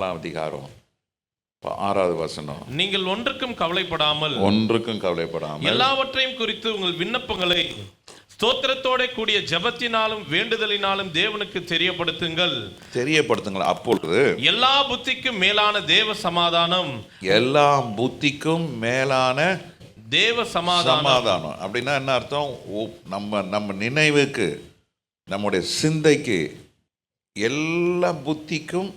4ஆம் அதிகாரம் 6வது வசனம். நீங்கள் ஒன்றுக்கும் கவலைப்படாமல் எல்லாவற்றையும் குறித்து உங்கள் விண்ணப்பங்களை ஸ்தோத்திரத்தோட கூடிய ஜெபத்தினாலும் வேண்டுதலினாலும் தேவனுக்கு தெரியப்படுத்துங்கள். அப்பொழுது எல்லா புத்திக்கும் மேலான தேவ சமாதானம். அப்படின்னா என்ன அர்த்தம்? நம்ம நினைவுக்கு, நம்முடைய சிந்தைக்கு, எல்லா புத்திக்கும்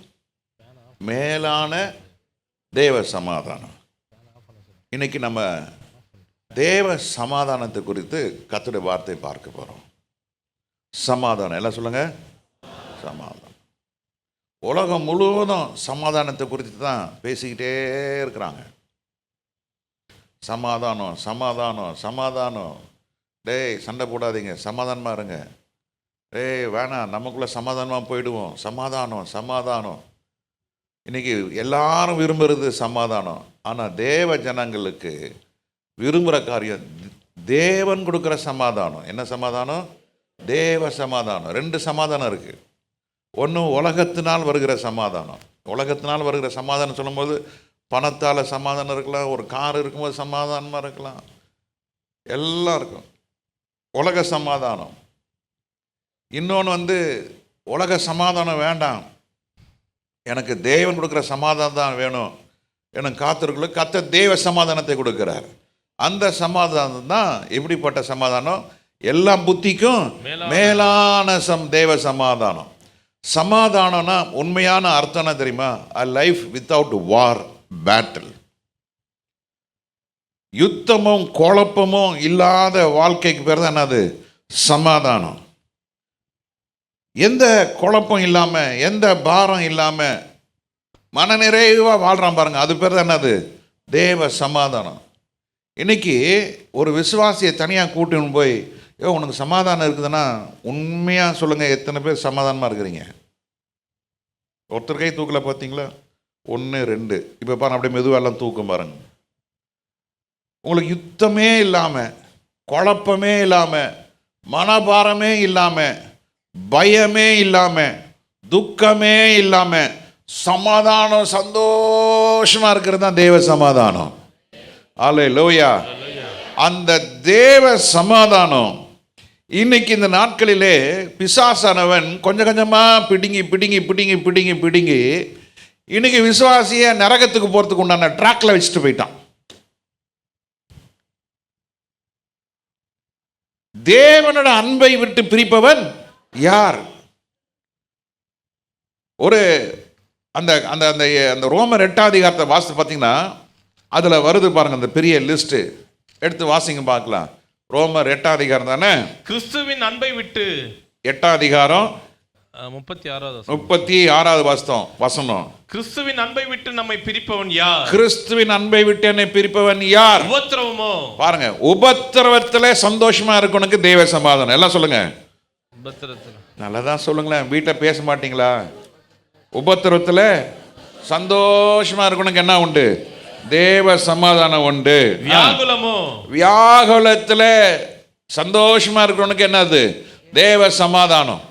மேலான தேவ சமாதானம். இன்னைக்கு நம்ம தேவ சமாதானத்தை குறித்து கர்த்தருடைய வார்த்தை பார்க்க போறோம். சமாதானம், எல்லாம் சொல்லுங்க, சமாதானம். உலகம் முழுவதும் சமாதானத்தை குறித்து தான் பேசிக்கிட்டே இருக்கிறாங்க. சமாதானம் சமாதானம் சமாதானம். டேய், சண்டை போடாதீங்க, சமாதானமாக இருங்க. டேய், வேணாம், நமக்குள்ளே சமாதானமாக போயிடுவோம். சமாதானம் சமாதானம். இன்றைக்கி எல்லாரும் விரும்புகிறது சமாதானம். ஆனால் தேவ ஜனங்களுக்கு விரும்புகிற காரியம் தேவன் கொடுக்குற சமாதானம். என்ன சமாதானம்? தேவ சமாதானம். 2 சமாதானம் இருக்குது. ஒன்று உலகத்தினால் வருகிற சமாதானம். உலகத்தினால் வருகிற சமாதானம் சொல்லும்போது பணத்தால் சமாதானம் இருக்கலாம், ஒரு கார் இருக்கும்போது சமாதானமாக இருக்கலாம், எல்லாம் இருக்கும். உலக சமாதானம். இன்னொன்று உலக சமாதானம் வேண்டாம், எனக்கு தேவன் கொடுக்குற சமாதானம் தான் வேணும். எனக்கு காத்திருக்குள்ள கர்த்தர் தேவ சமாதானத்தை கொடுக்குறார். அந்த சமாதானம் தான் எப்படிப்பட்ட சமாதானம்? எல்லா புத்திக்கும் மேலான தேவ சமாதானம். சமாதானம்னா உண்மையான அர்த்தம் தெரியுமா? a life without war, battle. யுத்தமும் குழப்பமும் இல்லாத வாழ்க்கைக்கு பேர் தான் என்னது? சமாதானம். எந்த குழப்பம் இல்லாமல், எந்த பாரம் இல்லாமல் மனநிறைவாக வாழ்கிறான் பாருங்க, அது பேர் தான் என்னது? தேவ சமாதானம். இன்னைக்கு ஒரு விசுவாசியை தனியாக கூட்டின்னு போய், உனக்கு சமாதானம் இருக்குதுன்னா உண்மையாக சொல்லுங்கள், எத்தனை பேர் சமாதானமாக இருக்கிறீங்க? ஒருத்தர் கை தூக்கல பார்த்தீங்களா? 1 2. இப்போ பாருங்க, அப்படியே மெதுவெல்லாம் தூக்கம் பாருங்க. உங்களுக்கு யுத்தமே இல்லாமல், குழப்பமே இல்லாமல், மனபாரமே இல்லாமல், பயமே இல்லாமல், துக்கமே இல்லாமல், சமாதானம் சந்தோஷமா இருக்கிறது தான் தேவ சமாதானம். அல்லேலூயா. அந்த தேவ சமாதானம் இன்னைக்கு இந்த நாட்களிலே பிசாசானவன் கொஞ்சம் கொஞ்சமாக பிடுங்கி பிடுங்கி பிடுங்கி பிடுங்கி பிடுங்கி இன்னைக்கு விசுவாசிய நரகத்துக்கு போறதுக்கு உண்டான ட்ராக்ல வச்சுட்டு போயிட்டான். தேவனோட அன்பை விட்டு பிரிப்பவன் யார்? ஒரு அந்த அந்த அந்த ரோமர் 8ஆம் அதிகாரத்தை வாசித்து பார்த்தீங்கன்னா அதில் வருது பாருங்க, அந்த பெரிய லிஸ்ட் எடுத்து வாசிங்க பார்க்கலாம். ரோமர் 8ஆம் அதிகாரம் தானே? கிறிஸ்துவின் அன்பை விட்டு 8ஆம் அதிகாரம் 36வது வசனம். கிறிஸ்துவின் அன்பை விட்டு நம்மை பிரிப்பவன் யார்? கிறிஸ்துவின் அன்பை விட்டு என்னை பிரிப்பவன் யார்? உபத்திரவமோ. பாருங்க, உபத்திரவத்துல சந்தோஷமா இருக்கணுக்கு தேவ சமாதானம். எல்லாம் சொல்லுங்க, உபத்திரத்துல. நல்லதான் சொல்லுங்களேன், வீட்டை பேச மாட்டீங்களா? உபத்திரவத்துல சந்தோஷமா இருக்கணுக்கு என்ன உண்டு? தேவ சமாதானம் உண்டு. வியாகுலத்துல சந்தோஷமா இருக்கணுக்கு என்னது? தேவ சமாதானம்.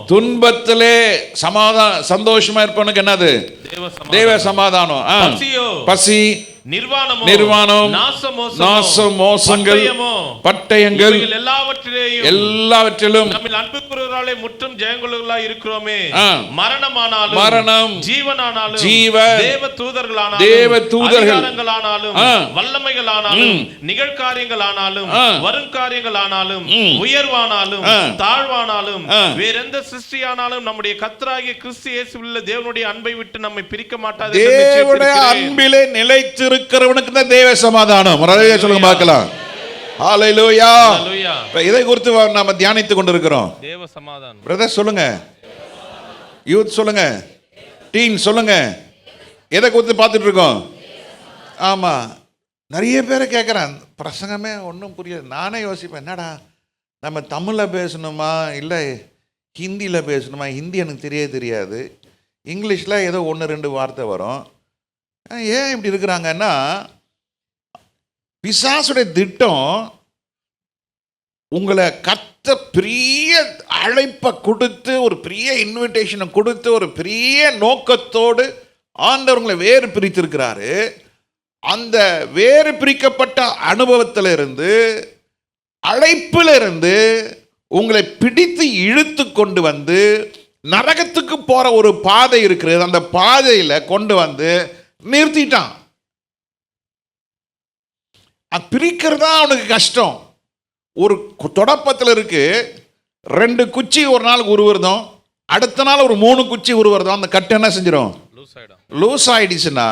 துன்பத்திலே சந்தோஷமா இருப்பவனுக்கு என்னது? தேவ சமாதானம். பசி, நிர்வாணம், நாசமோசங்கள், பட்டயங்கள், எல்லாவற்றிலும் அன்புக்குரியவர்களே முற்றும் ஜெயங்கொள்ளுகளாய் இருக்கிறோமே. மரணம், ஜீவனானாலும், தேவ தூதர்களானாலும், வல்லமைகளானாலும், நிகழ்காரியங்களானாலும், வருங்காரியங்களானாலும், உயர்வானாலும், தாழ்வானாலும், வேறெந்த சிருஷ்டியானாலும் நம்முடைய கர்த்தராகிய கிறிஸ்து இயேசுவில் தேவனுடைய அன்பை விட்டு நம்மை பிரிக்க மாட்டாது. தேவனுடைய அன்பிலே நிலைத்து இருக்கிறவனுக்கு தான் தேவ சமாதானம். சொல்லுங்க பார்க்கலாம். ஹalleluya. இதை குறித்து நாம தியானித்துக் கொண்டிருக்கிறோம். தேவ சமாதானம். பிரதர் சொல்லுங்க, யூத் சொல்லுங்க, டீன் சொல்லுங்க, எதை குறித்து பார்த்துட்டு இருக்கோம்? ஆமா, நிறைய பேரை கேட்குறேன், பிரசங்கமே ஒன்றும் புரியல. நானே யோசிப்பேன், என்னடா நம்ம தமிழில் பேசணுமா இல்லை ஹிந்தியில் பேசணுமா? ஹிந்தி எனக்கு தெரியாது, இங்கிலீஷில் ஏதோ 1 2 வார்த்தை வரும். ஏன் இப்படி இருக்கிறாங்கன்னா, பிசாசுடைய திட்டம் உங்களை பெரிய அழைப்பை கொடுத்து, ஒரு பெரிய இன்விடேஷனை கொடுத்து, ஒரு பெரிய நோக்கத்தோடு ஆண்டவர் உங்களை வேறு பிரித்திருக்கிறாரு. அந்த வேறு பிரிக்கப்பட்ட அனுபவத்திலிருந்து, அழைப்பிலிருந்து உங்களை பிடித்து இழுத்து கொண்டு வந்து நரகத்துக்கு போற ஒரு பாதை இருக்கிறது. அந்த பாதையில கொண்டு வந்து நிறுத்திட்டான். பிரிக்கிறதா அவனுக்கு கஷ்டம். ஒரு தொடப்பத்தில் இருக்கு, 2 குச்சி ஒரு நாளுக்கு உருவுறதும், அடுத்த நாள் ஒரு 3 குச்சி உருவுறதும், அந்த கட்டு என்ன செஞ்சிடும்? லூஸ் ஆயிடுச்சுன்னா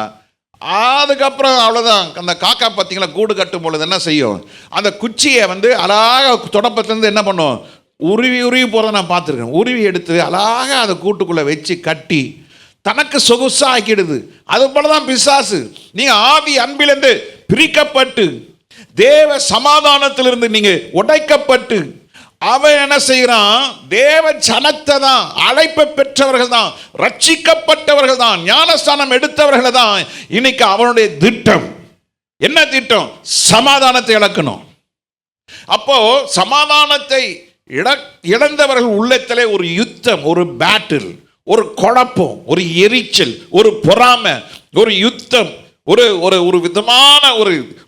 அதுக்கப்புறம் அவ்வளோதான். அந்த காக்கா பார்த்தீங்களா, கூடு கட்டும் பொழுது என்ன செய்யும்? அந்த குச்சியை வந்து அழகாக தொடப்பத்திலேருந்து என்ன பண்ணும்? உருவி போகிறத நான் பார்த்துருக்கேன். உருவி எடுத்து அழகாக அதை கூட்டுக்குள்ளே வச்சு கட்டி தனக்கு சொகுசாக ஆக்கிடுது. அது போல தான் பிசாசு. நீங்கள் ஆதி அன்பிலிருந்து பிரிக்கப்பட்டு தேவ சமாதானத்திலிருந்து நீங்கள் உடைக்கப்பட்டு அவன் என்ன செய்கிறான்? தேவ ஜனத்தை தான், அழைப்பை பெற்றவர்கள் தான், ரட்சிக்கப்பட்டவர்கள் தான், ஞானஸ்தானம் எடுத்தவர்கள் தான். இன்னைக்கு அவனுடைய திட்டம் என்ன திட்டம்? சமாதானத்தை இழக்கணும். அப்போ சமாதானத்தை இழந்தவர்கள் உள்ளத்திலே ஒரு யுத்தம், ஒரு பேட்டில், ஒரு குழப்பம், ஒரு எரிச்சல், ஒரு பொறாமை, ஒரு யுத்தம், ஒரு ஒரு விதமான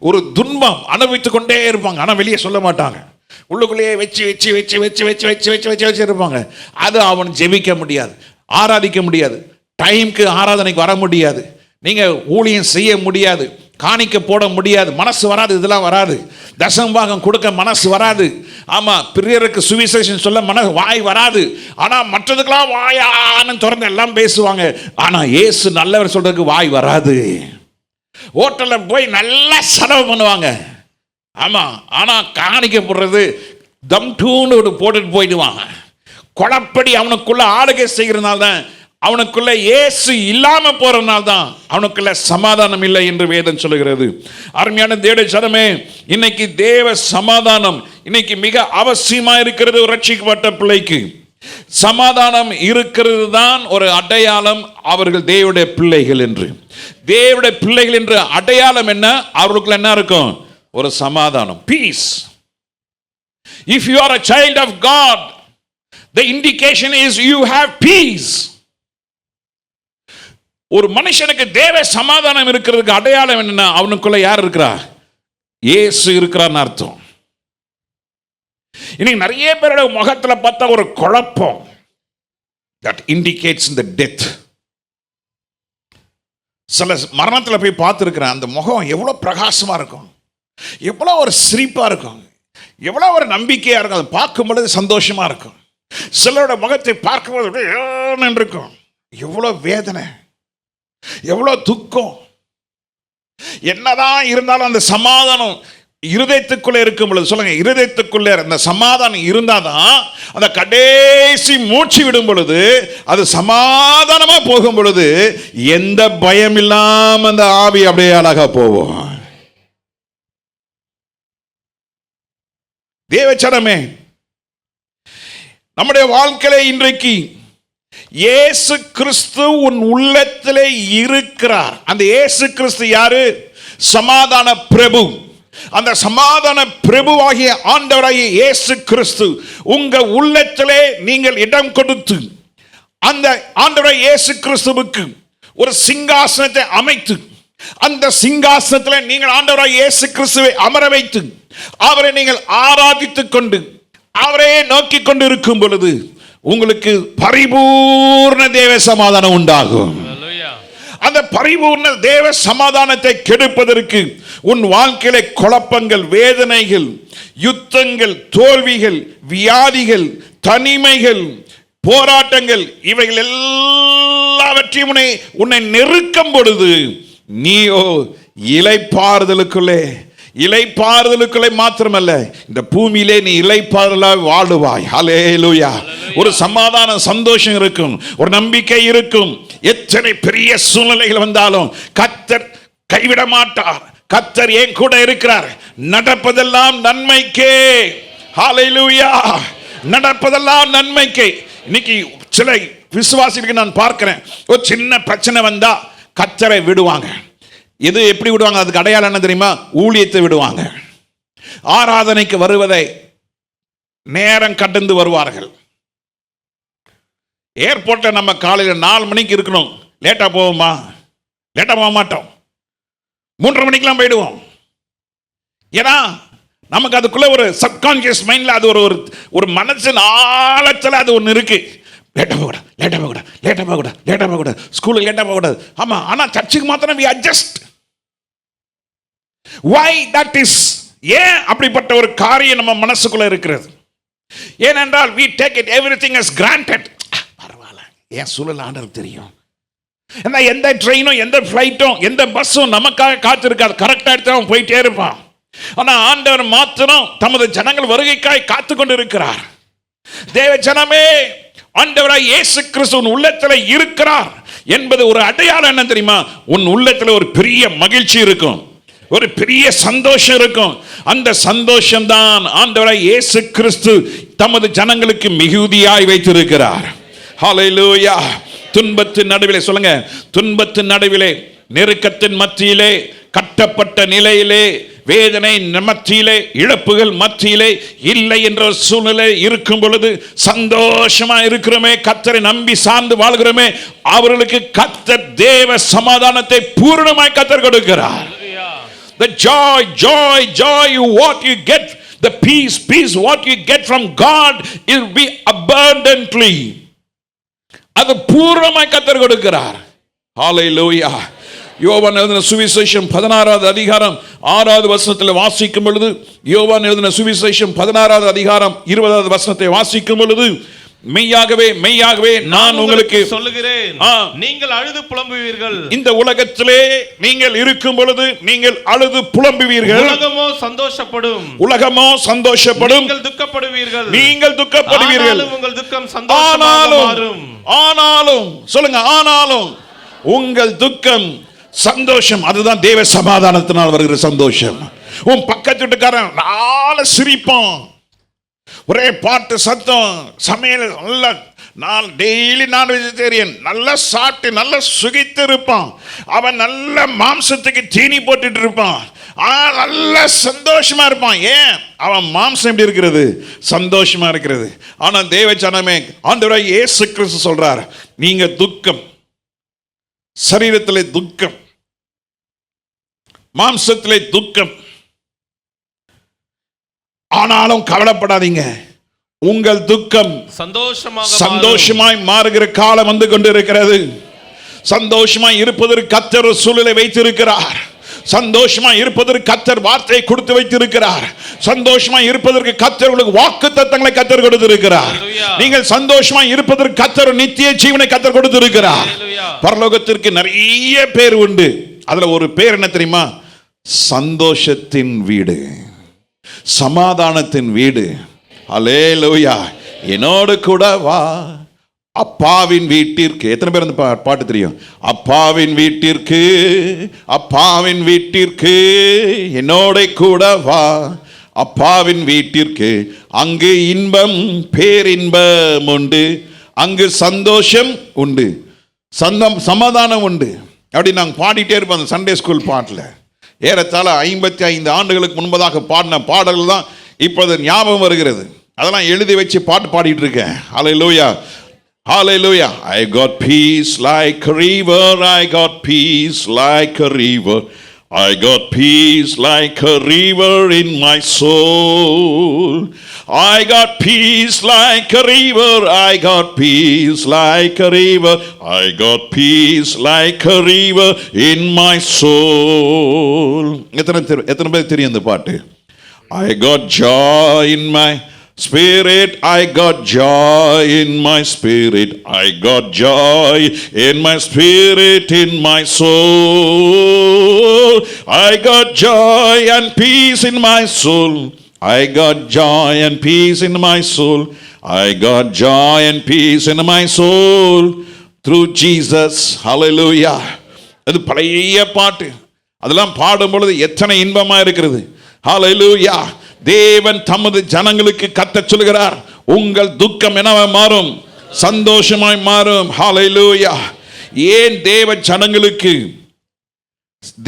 ஒரு துன்பம் அனுபவித்துக் கொண்டே இருப்பாங்க. ஆனால் வெளியே சொல்ல மாட்டாங்க. உள்ளுக்குள்ளேயே வச்சு இருப்பாங்க. அது அவன் ஜெபிக்க முடியாது, ஆராதிக்க முடியாது, டைமுக்கு ஆராதனைக்கு வர முடியாது, நீங்கள் ஊழியம் செய்ய முடியாது, காணிக்க போட முடியாது, மனசு வராது, இதெல்லாம் வராது, தசம்பாகம் கொடுக்க மனசு வராது. ஆமாம், பிரியருக்கு சுவிசேஷம் சொல்ல வாய் வராது. ஆனால் மற்றதுக்கெல்லாம் வாயான்னு திறந்து எல்லாம் பேசுவாங்க. ஆனால் இயேசு நல்லவர் சொல்றதுக்கு வாய் வராது. ஹோட்டலில் போய் நல்லா செலவு பண்ணுவாங்க. ஆமாம், ஆனால் காணிக்க போடுறது தம் டூன்னு போட்டுட்டு போயிடுவாங்க. குழப்படி அவனுக்குள்ள ஆளுகை செய்கிறதுனால தான், அவனுக்குள்ள இயேசு இல்லாம போறதுனால தான் அவனுக்குள்ள சமாதானம் இல்லை என்று வேதம் சொல்லுகிறது. அருமையான தேவ ஜனமே, இன்னைக்கு தேவ சமாதானம் இன்னைக்கு மிக அவசியமா இருக்கிறது. ஒரு ரட்சிக்கப்பட்ட பிள்ளைக்கு சமாதானம் இருக்கிறது தான் ஒரு அடையாளம், அவர்கள் தேவனுடைய பிள்ளைகள் என்று. தேவனுடைய பிள்ளைகள் என்று அடையாளம் என்ன? அவர்களுக்குள்ள என்ன இருக்கும்? ஒரு சமாதானம், piece. If you are a child of God, the indication is you have peace. ஒரு மனுஷனுக்கு தேவ சமாதானம் இருக்கிறதுக்கு அடையாளம் என்னன்னா, அவனுக்குள்ள யார் இருக்கிறா? இயேசு இருக்கிறான்னு அர்த்தம். இன்னைக்கு நிறைய பேரோட முகத்துல பார்த்தா ஒரு குழப்பம். that indicates the death. சில மரணத்தில் போய் பார்த்துருக்கிறேன். அந்த முகம் எவ்வளோ பிரகாசமா இருக்கும், எவ்வளோ ஒரு சிரிப்பா இருக்கும், எவ்வளோ ஒரு நம்பிக்கையா இருக்கும். அதை பார்க்கும் பொழுது சந்தோஷமா இருக்கும். சிலரோட முகத்தை பார்க்கும்போது இருக்கும், எவ்வளோ வேதனை, எவ்வளோ துக்கம். என்னதான் இருந்தாலும் அந்த சமாதானம் இருதயத்துக்குள்ளே இருக்கும் பொழுது, சொல்லுங்க, இருதயத்துக்குள்ளே அந்த சமாதானம் இருந்தாதான் அந்த கடைசி மூச்சு விடும் பொழுது, அது சமாதானமா போகும் பொழுது எந்த பயம் இல்லாம அந்த ஆவி அப்படியே அழகா போவோம். தேவச்சனமே, நம்முடைய வாழ்க்கையில இன்றைக்கு இயேசு கிறிஸ்து உன் உள்ளத்திலே இருக்கிறார். அந்த இயேசு கிறிஸ்து யாரு? சமாதான பிரபு. அந்த சமாதான பிரபுவாகிய ஆண்டவராகிய இயேசு கிறிஸ்து உங்க உள்ளத்திலே நீங்கள் இடம் கொடுத்து அந்த ஆண்டவராகிய இயேசு கிறிஸ்துவுக்கு ஒரு சிங்காசனத்தை அமைத்து, அந்த சிங்காசனத்தில் நீங்கள் ஆண்டவராகிய இயேசு கிறிஸ்துவை அமர வைத்து அவரை நீங்கள் ஆராதித்துக் கொண்டு அவரே நோக்கி கொண்டு இருக்கும் பொழுது உங்களுக்கு பரிபூர்ண தேவ சமாதானம் உண்டாகும். அந்த பரிபூர்ண தேவ சமாதானத்தை கெடுப்பதற்கு உன் வாழ்க்கையில குழப்பங்கள், வேதனைகள், யுத்தங்கள், தோல்விகள், வியாதிகள், தனிமைகள், போராட்டங்கள், இவைகள் எல்லாவற்றையும் உன்னை நெருக்கும் பொழுது நீயோ இளைப்பாறுதலுக்குள்ளே மாத்திரமல்ல, இந்த பூமியிலே நீ இளைப்பாறுதலாக வாழுவாய். ஹல்லேலூயா. ஒரு சமாதான சந்தோஷம் இருக்கும், ஒரு நம்பிக்கை இருக்கும். எத்தனை பெரிய சூழ்நிலைகள் வந்தாலும் கர்த்தர் கைவிட மாட்டார். கர்த்தர் என் கூட இருக்கிறார். நடப்பதெல்லாம் நன்மைக்கே. ஹல்லேலூயா. நடப்பதெல்லாம் நன்மைக்கே. இன்னைக்கு சில விசுவாசிகளுக்கு நான் பார்க்கிறேன், ஒரு சின்ன பிரச்சனை வந்தா கர்த்தரை விடுவாங்க. எது எப்படி விடுவாங்க? அதுக்கு அடையாளம் என்ன தெரியுமா? ஊழியத்தை விடுவாங்க. ஆராதனைக்கு வருவதை நேரம் கடந்து வருவார்கள். ஏர்போர்ட்டில் நம்ம காலையில் 4 மணிக்கு இருக்கணும். லேட்டாக போவோமா? லேட்டாக போக மாட்டோம். 3:30 மணிக்கெலாம் போயிடுவோம். ஏன்னா நமக்கு அதுக்குள்ள ஒரு சப்கான்ஷியஸ் மைண்டில் அது ஒரு மனசின் ஆழத்தில் அது ஒன்று இருக்கு. லேட்டாக போகக்கூடாது, லேட்டாக போகக்கூடாது, லேட்டாக போகக்கூடாது, லேட்டாக போகக்கூடாது, ஸ்கூலுக்கு லேட்டாக போகக்கூடாது. ஆமாம், ஆனால் சர்ச்சுக்கு மாத்திரம் we adjust. Why that is? ஏன் அப்படிப்பட்ட ஒரு காரியம் நம்ம மனசுக்குள்ள இருக்கிறது? ஏனென்றால் we take it everything as granted. பரவாயில்ல, ஏன் சூழல் ஆண்டவருக்கு தெரியும். ஏன்னா எந்த ட்ரெயினும் எந்த ஃப்ளைட்டும் எந்த பஸ்ஸும் நமக்காக காத்திருக்காது. கரெக்டாக எடுத்து அவன் போயிட்டே இருப்பான். ஆனால் ஆண்டவர் மாத்திரம் தமது ஜனங்கள் வருகைக்காய் காத்து கொண்டு இருக்கிறார். தேவ ஜனமே, ஆண்டவராய் இயேசு கிறிஸ்து உன் உள்ளத்தில் இருக்கிறார் என்பது ஒரு அடையாளம். என்ன தெரியுமா? உன் உள்ளத்தில் ஒரு பெரிய மகிழ்ச்சி இருக்கும், ஒரு பெரிய சந்தோஷம் இருக்கும். அந்த சந்தோஷம் தான் ஆண்டவராய் இயேசு கிறிஸ்து தமது ஜனங்களுக்கு மிகுதியாய் வைத்திருக்கிறார். ஹல்லேலூயா. துன்பத்தின் நடுவிலே, சொல்லுங்க, துன்பத்தின் நடுவிலே, நெருக்கத்தின் மத்தியிலே, கட்டப்பட்ட நிலையிலே, வேதனை மத்தியிலே, இழப்புகள் மத்தியிலே, இல்லை என்ற சூழ்நிலை இருக்கும் பொழுது சந்தோஷமா இருக்கிறோமே, கர்த்தரை நம்பி சார்ந்து வாழ்கிறோமே, அவர்களுக்கு கர்த்தர் தேவ சமாதானத்தை பூரணமாய் கர்த்தர் கொடுக்கிறார். The joy what you get, the peace what you get from God will be abundantly. அது பூரணமாய் கர்த்தர் கொடுக்கிறார். ஹல்லேலூயா. யோவான் எழுதின சுவிசேஷம் 16வது அதிகாரம் 6வது வசனத்தில் வாசிக்கும் பொழுது, யோவான் எழுதின சுவிசேஷம் 16வது அதிகாரம் 20வது வசனத்தை வாசிக்கும் பொழுது, மெய்யாகவே மெய்யாகவே நான் உங்களுக்கு சொல்லுகிறேன், நீங்கள் அழுது புலம்புவீர்கள். இந்த உலகத்திலே நீங்கள் இருக்கும் பொழுது நீங்கள் அழுது புலம்புவீர்கள். உலகமோ சந்தோஷப்படும், உலகமோ சந்தோஷப்படும். நீங்கள் துக்கப்படுவீர்கள், நீங்கள் துக்கப்படுவீர்கள். உங்கள் துக்கம் சந்தோஷமாக மாறும். ஆனாலும், சொல்லுங்க, ஆனாலும் உங்கள் துக்கம் சந்தோஷம். அதுதான் தேவ சமாதானத்தினால் வருகிற சந்தோஷம். உன் பக்கத்து வீட்டுக்காரன் நாளை சிரிப்பான், ஒரே பாட்டு சத்தம், சமையல் நல்லா, நான் டெய்லி நான் வெஜிடேரியன், நல்லா சாப்பிட்டு நல்லா சுகித்து இருப்பான். அவன் நல்ல மாம்சத்துக்கு தீனி போட்டுட்டு இருப்பான், நல்ல சந்தோஷமா இருப்பான். ஏன்? அவன் மாம்சம் எப்படி இருக்கிறது? சந்தோஷமா இருக்கிறது. ஆனா தேவ ஜனமே, ஆண்டவராகிய இயேசு கிறிஸ்து சொல்றார், நீங்க துக்கம், சரீரத்திலே துக்கம், மாம்சத்திலே துக்கம், ஆனாலும் கவலைப்படாதீங்க, உங்கள் துக்கம் சந்தோஷமாய் மாறுகிற காலம் வந்து கொண்டிருக்கிறது. சந்தோஷமாய் இருப்பதற்கு கர்த்தர் ஒரு சூழலை வைத்திருக்கிறார். சந்தோஷமாய் இருப்பதற்கு கர்த்தர் வார்த்தையை கொடுத்து வைத்திருக்கிறார். சந்தோஷமாய் இருப்பதற்கு கர்த்தர் உங்களுக்கு வாக்குத்தத்தங்களை கர்த்தர் கொடுத்திருக்கிறார். நீங்கள் சந்தோஷமாய் இருப்பதற்கு கர்த்தர் நித்திய ஜீவனை கர்த்தர் கொடுத்திருக்கிறார். பரலோகத்திற்கு நிறைய பேர் உண்டு. அதுல ஒரு பேர் என்ன தெரியுமா? சந்தோஷத்தின் வீடு, சமாதானத்தின் வீடு. அல்லேலூயா. என்னோடு கூட வா அப்பாவின் வீட்டிற்கு. எத்தனை பேர் அந்த பாட்டு தெரியும்? அப்பாவின் வீட்டிற்கு, அப்பாவின் வீட்டிற்கு என்னோட கூட வா அப்பாவின் வீட்டிற்கு, அங்கு இன்பம் பேரின்பம் உண்டு, அங்கு சந்தோஷம் உண்டு, சமாதானம் உண்டு. அப்படி நாங்கள் பாடிட்டே இருப்போம் அந்த சண்டே ஸ்கூல் பாட்டில். ஏறத்தாழ 55 ஆண்டுகளுக்கு முன்பதாக பாடின பாடல்கள் தான் இப்போது ஞாபகம் வருகிறது. அதெல்லாம் எழுதி வச்சு பாட்டு பாடிட்டு இருக்கேன். ஹல்லேலூயா, hallelujah. I got peace like a river, I got peace like a river, I got peace like a river in my soul. I got peace like a river, I got peace like a river, I got peace like a river in my soul. எத்தனை பேர் தெரியும் இந்த பாட்டு? I got joy in my spirit, I got joy in my spirit, I got joy in my spirit, in my soul. I got joy and peace in my soul, I got joy and peace in my soul, I got joy and peace in my soul through Jesus. Hallelujah. அது பழைய பாட்டு. அதெல்லாம் பாடும் பொழுது எத்தனை இன்பமா இருக்கிறது. Hallelujah. தேவன் தமது ஜனங்களுக்கு கர்த்தர் சொல்கிறார், உங்கள் துக்கம் என்னவா மாறும்? சந்தோஷமாய் மாறும். ஹல்லேலூயா. ஏன் தேவ ஜனங்களுக்கு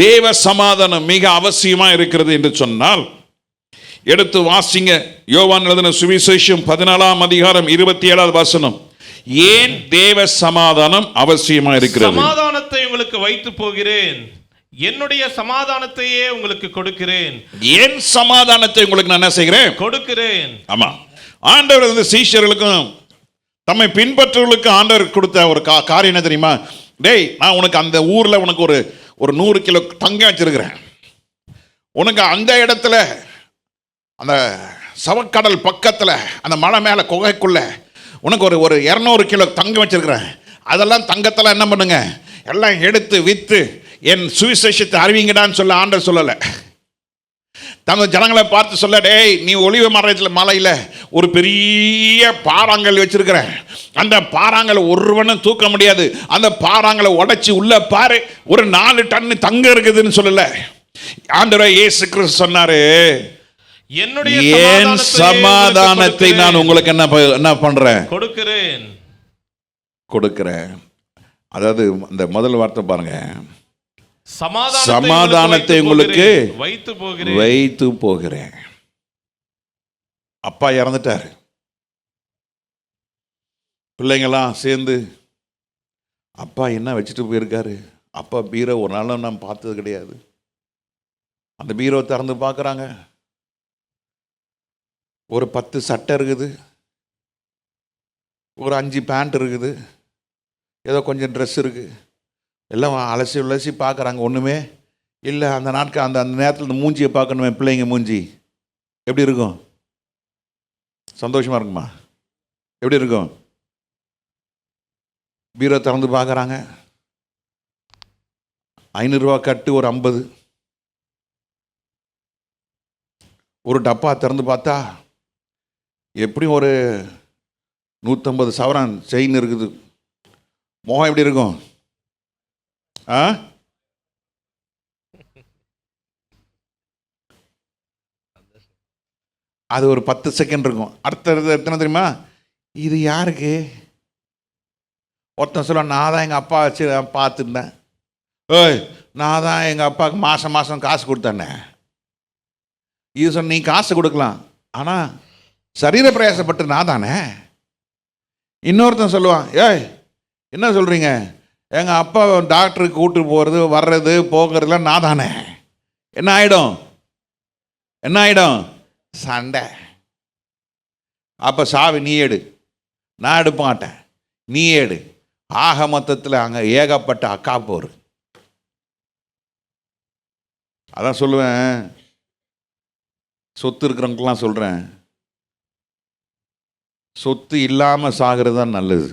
தேவ சமாதானம் மிக அவசியமா இருக்கிறது என்று சொன்னால், எடுத்து வாசிங்க. யோவான் எழுதின சுவிசேஷம் 14ஆம் அதிகாரம் 27வது வசனம். ஏன் தேவ சமாதானம் அவசியமா இருக்கிறது? சமாதானத்தை உங்களுக்கு வைத்து போகிறேன், என்னுடைய சமாதானத்தையே உங்களுக்கு கொடுக்கிறேன். ஏன் சமாதானத்தை உங்களுக்கு நான் என்ன செய்கிறேன்? கொடுக்கிறேன். ஆமா, ஆண்டவர் வந்து சீஷர்களுக்கும் தம்மை பின்பற்றுவர்களுக்கு ஆண்டவர் கொடுத்த ஒரு காரியம் என்ன தெரியுமா? டேய், நான் உனக்கு அந்த ஊர்ல உனக்கு ஒரு 100 கிலோ தங்கம் வச்சிருக்கிறேன். உனக்கு அந்த இடத்துல அந்த சவக்கடல் பக்கத்துல அந்த மலை மேல குகைக்குள்ள உனக்கு ஒரு 200 கிலோ தங்கம் வச்சிருக்கிறேன். அதெல்லாம் தங்கத்தெல்லாம் என்ன பண்ணுங்க, எல்லாம் எடுத்து வித்து என் சுவிசேஷத்தை அறிவிங்கடான்னு சொல்ல ஆண்டவர் சொல்லலை. தங்க ஜனங்களை பார்த்து சொல்ல, டேய், நீ ஒளிவ மலையில் ஒரு பெரிய பாறாங்கல் வச்சிருக்கிற, அந்த பாறாங்கலை ஒருவனும் தூக்க முடியாது, அந்த பாறாங்கலை உடைச்சி உள்ள பாரு, ஒரு 4 டன் தங்கம் இருக்குதுன்னு சொல்லல. ஆண்டவர் இயேசு கிறிஸ்து சொன்னாரு, என்னுடைய ஏன் சமாதானத்தை நான் உங்களுக்கு என்ன பண்றேன்? கொடுக்கிறேன். அதாவது அந்த முதல் வார்த்தை பாருங்க, சமாதானத்தை உங்களுக்கு வைத்து போகிறேன். அப்பா இறந்துட்டாரு. பிள்ளைங்களாம் சேர்ந்து அப்பா என்ன வச்சுட்டு போயிருக்காரு. அப்பா பீரோ ஒரு நாளும் நான் பார்த்தது கிடையாது. அந்த பீரோ திறந்து பார்க்குறாங்க, ஒரு 10 சட்டை இருக்குது, ஒரு 5 பேண்ட் இருக்குது, ஏதோ கொஞ்சம் ட்ரெஸ் இருக்குது. எல்லாம் அலசி உலசி பார்க்குறாங்க, ஒன்றுமே இல்லை. அந்த நாட்கள் அந்த நேரத்தில் இந்த மூஞ்சியை பார்க்கணுமே, பிள்ளைங்க மூஞ்சி எப்படி இருக்கும்? சந்தோஷமாக இருக்குமா? எப்படி இருக்கும்? பீரோ திறந்து பார்க்குறாங்க, 500 ரூபா கட்டு ஒரு 50. ஒரு டப்பா திறந்து பார்த்தா எப்படியும் ஒரு 150 சவரன் செயின் இருக்குது. முகம் எப்படி இருக்கும்? அது ஒரு 10 செகண்ட் இருக்கும். அடுத்தது எத்தனை தெரியுமா? இது யாருக்கு? ஒருத்தன் சொல்ல, நான் தான் எங்கள் அப்பா வச்சு பார்த்துருந்தேன். ஏய், நான் தான் எங்கள் அப்பாவுக்கு மாதம் மாதம் காசு கொடுத்தேனே. இது சொன்ன, நீ காசு கொடுக்கலாம், ஆனால் சரீர பிரயாசப்பட்டு நான் தானே. இன்னொருத்தன் சொல்லுவான், ஏய் என்ன சொல்கிறீங்க, எங்கள் அப்பா டாக்டருக்கு கூட்டு போகிறது வர்றது போகிறதுலாம் நான் தானே. என்ன ஆகிடும்? சண்டை. அப்போ சாவி நீ எடு, நான் எடுக்க மாட்டேன், நீ எடு. ஆக மொத்தத்தில் அங்கே ஏகப்பட்ட அக்கா போர். அதான் சொல்லுவேன், சொத்து இருக்கிறவங்களுக்கெல்லாம் சொல்கிறேன், சொத்து இல்லாமல் சாகிறது தான் நல்லது.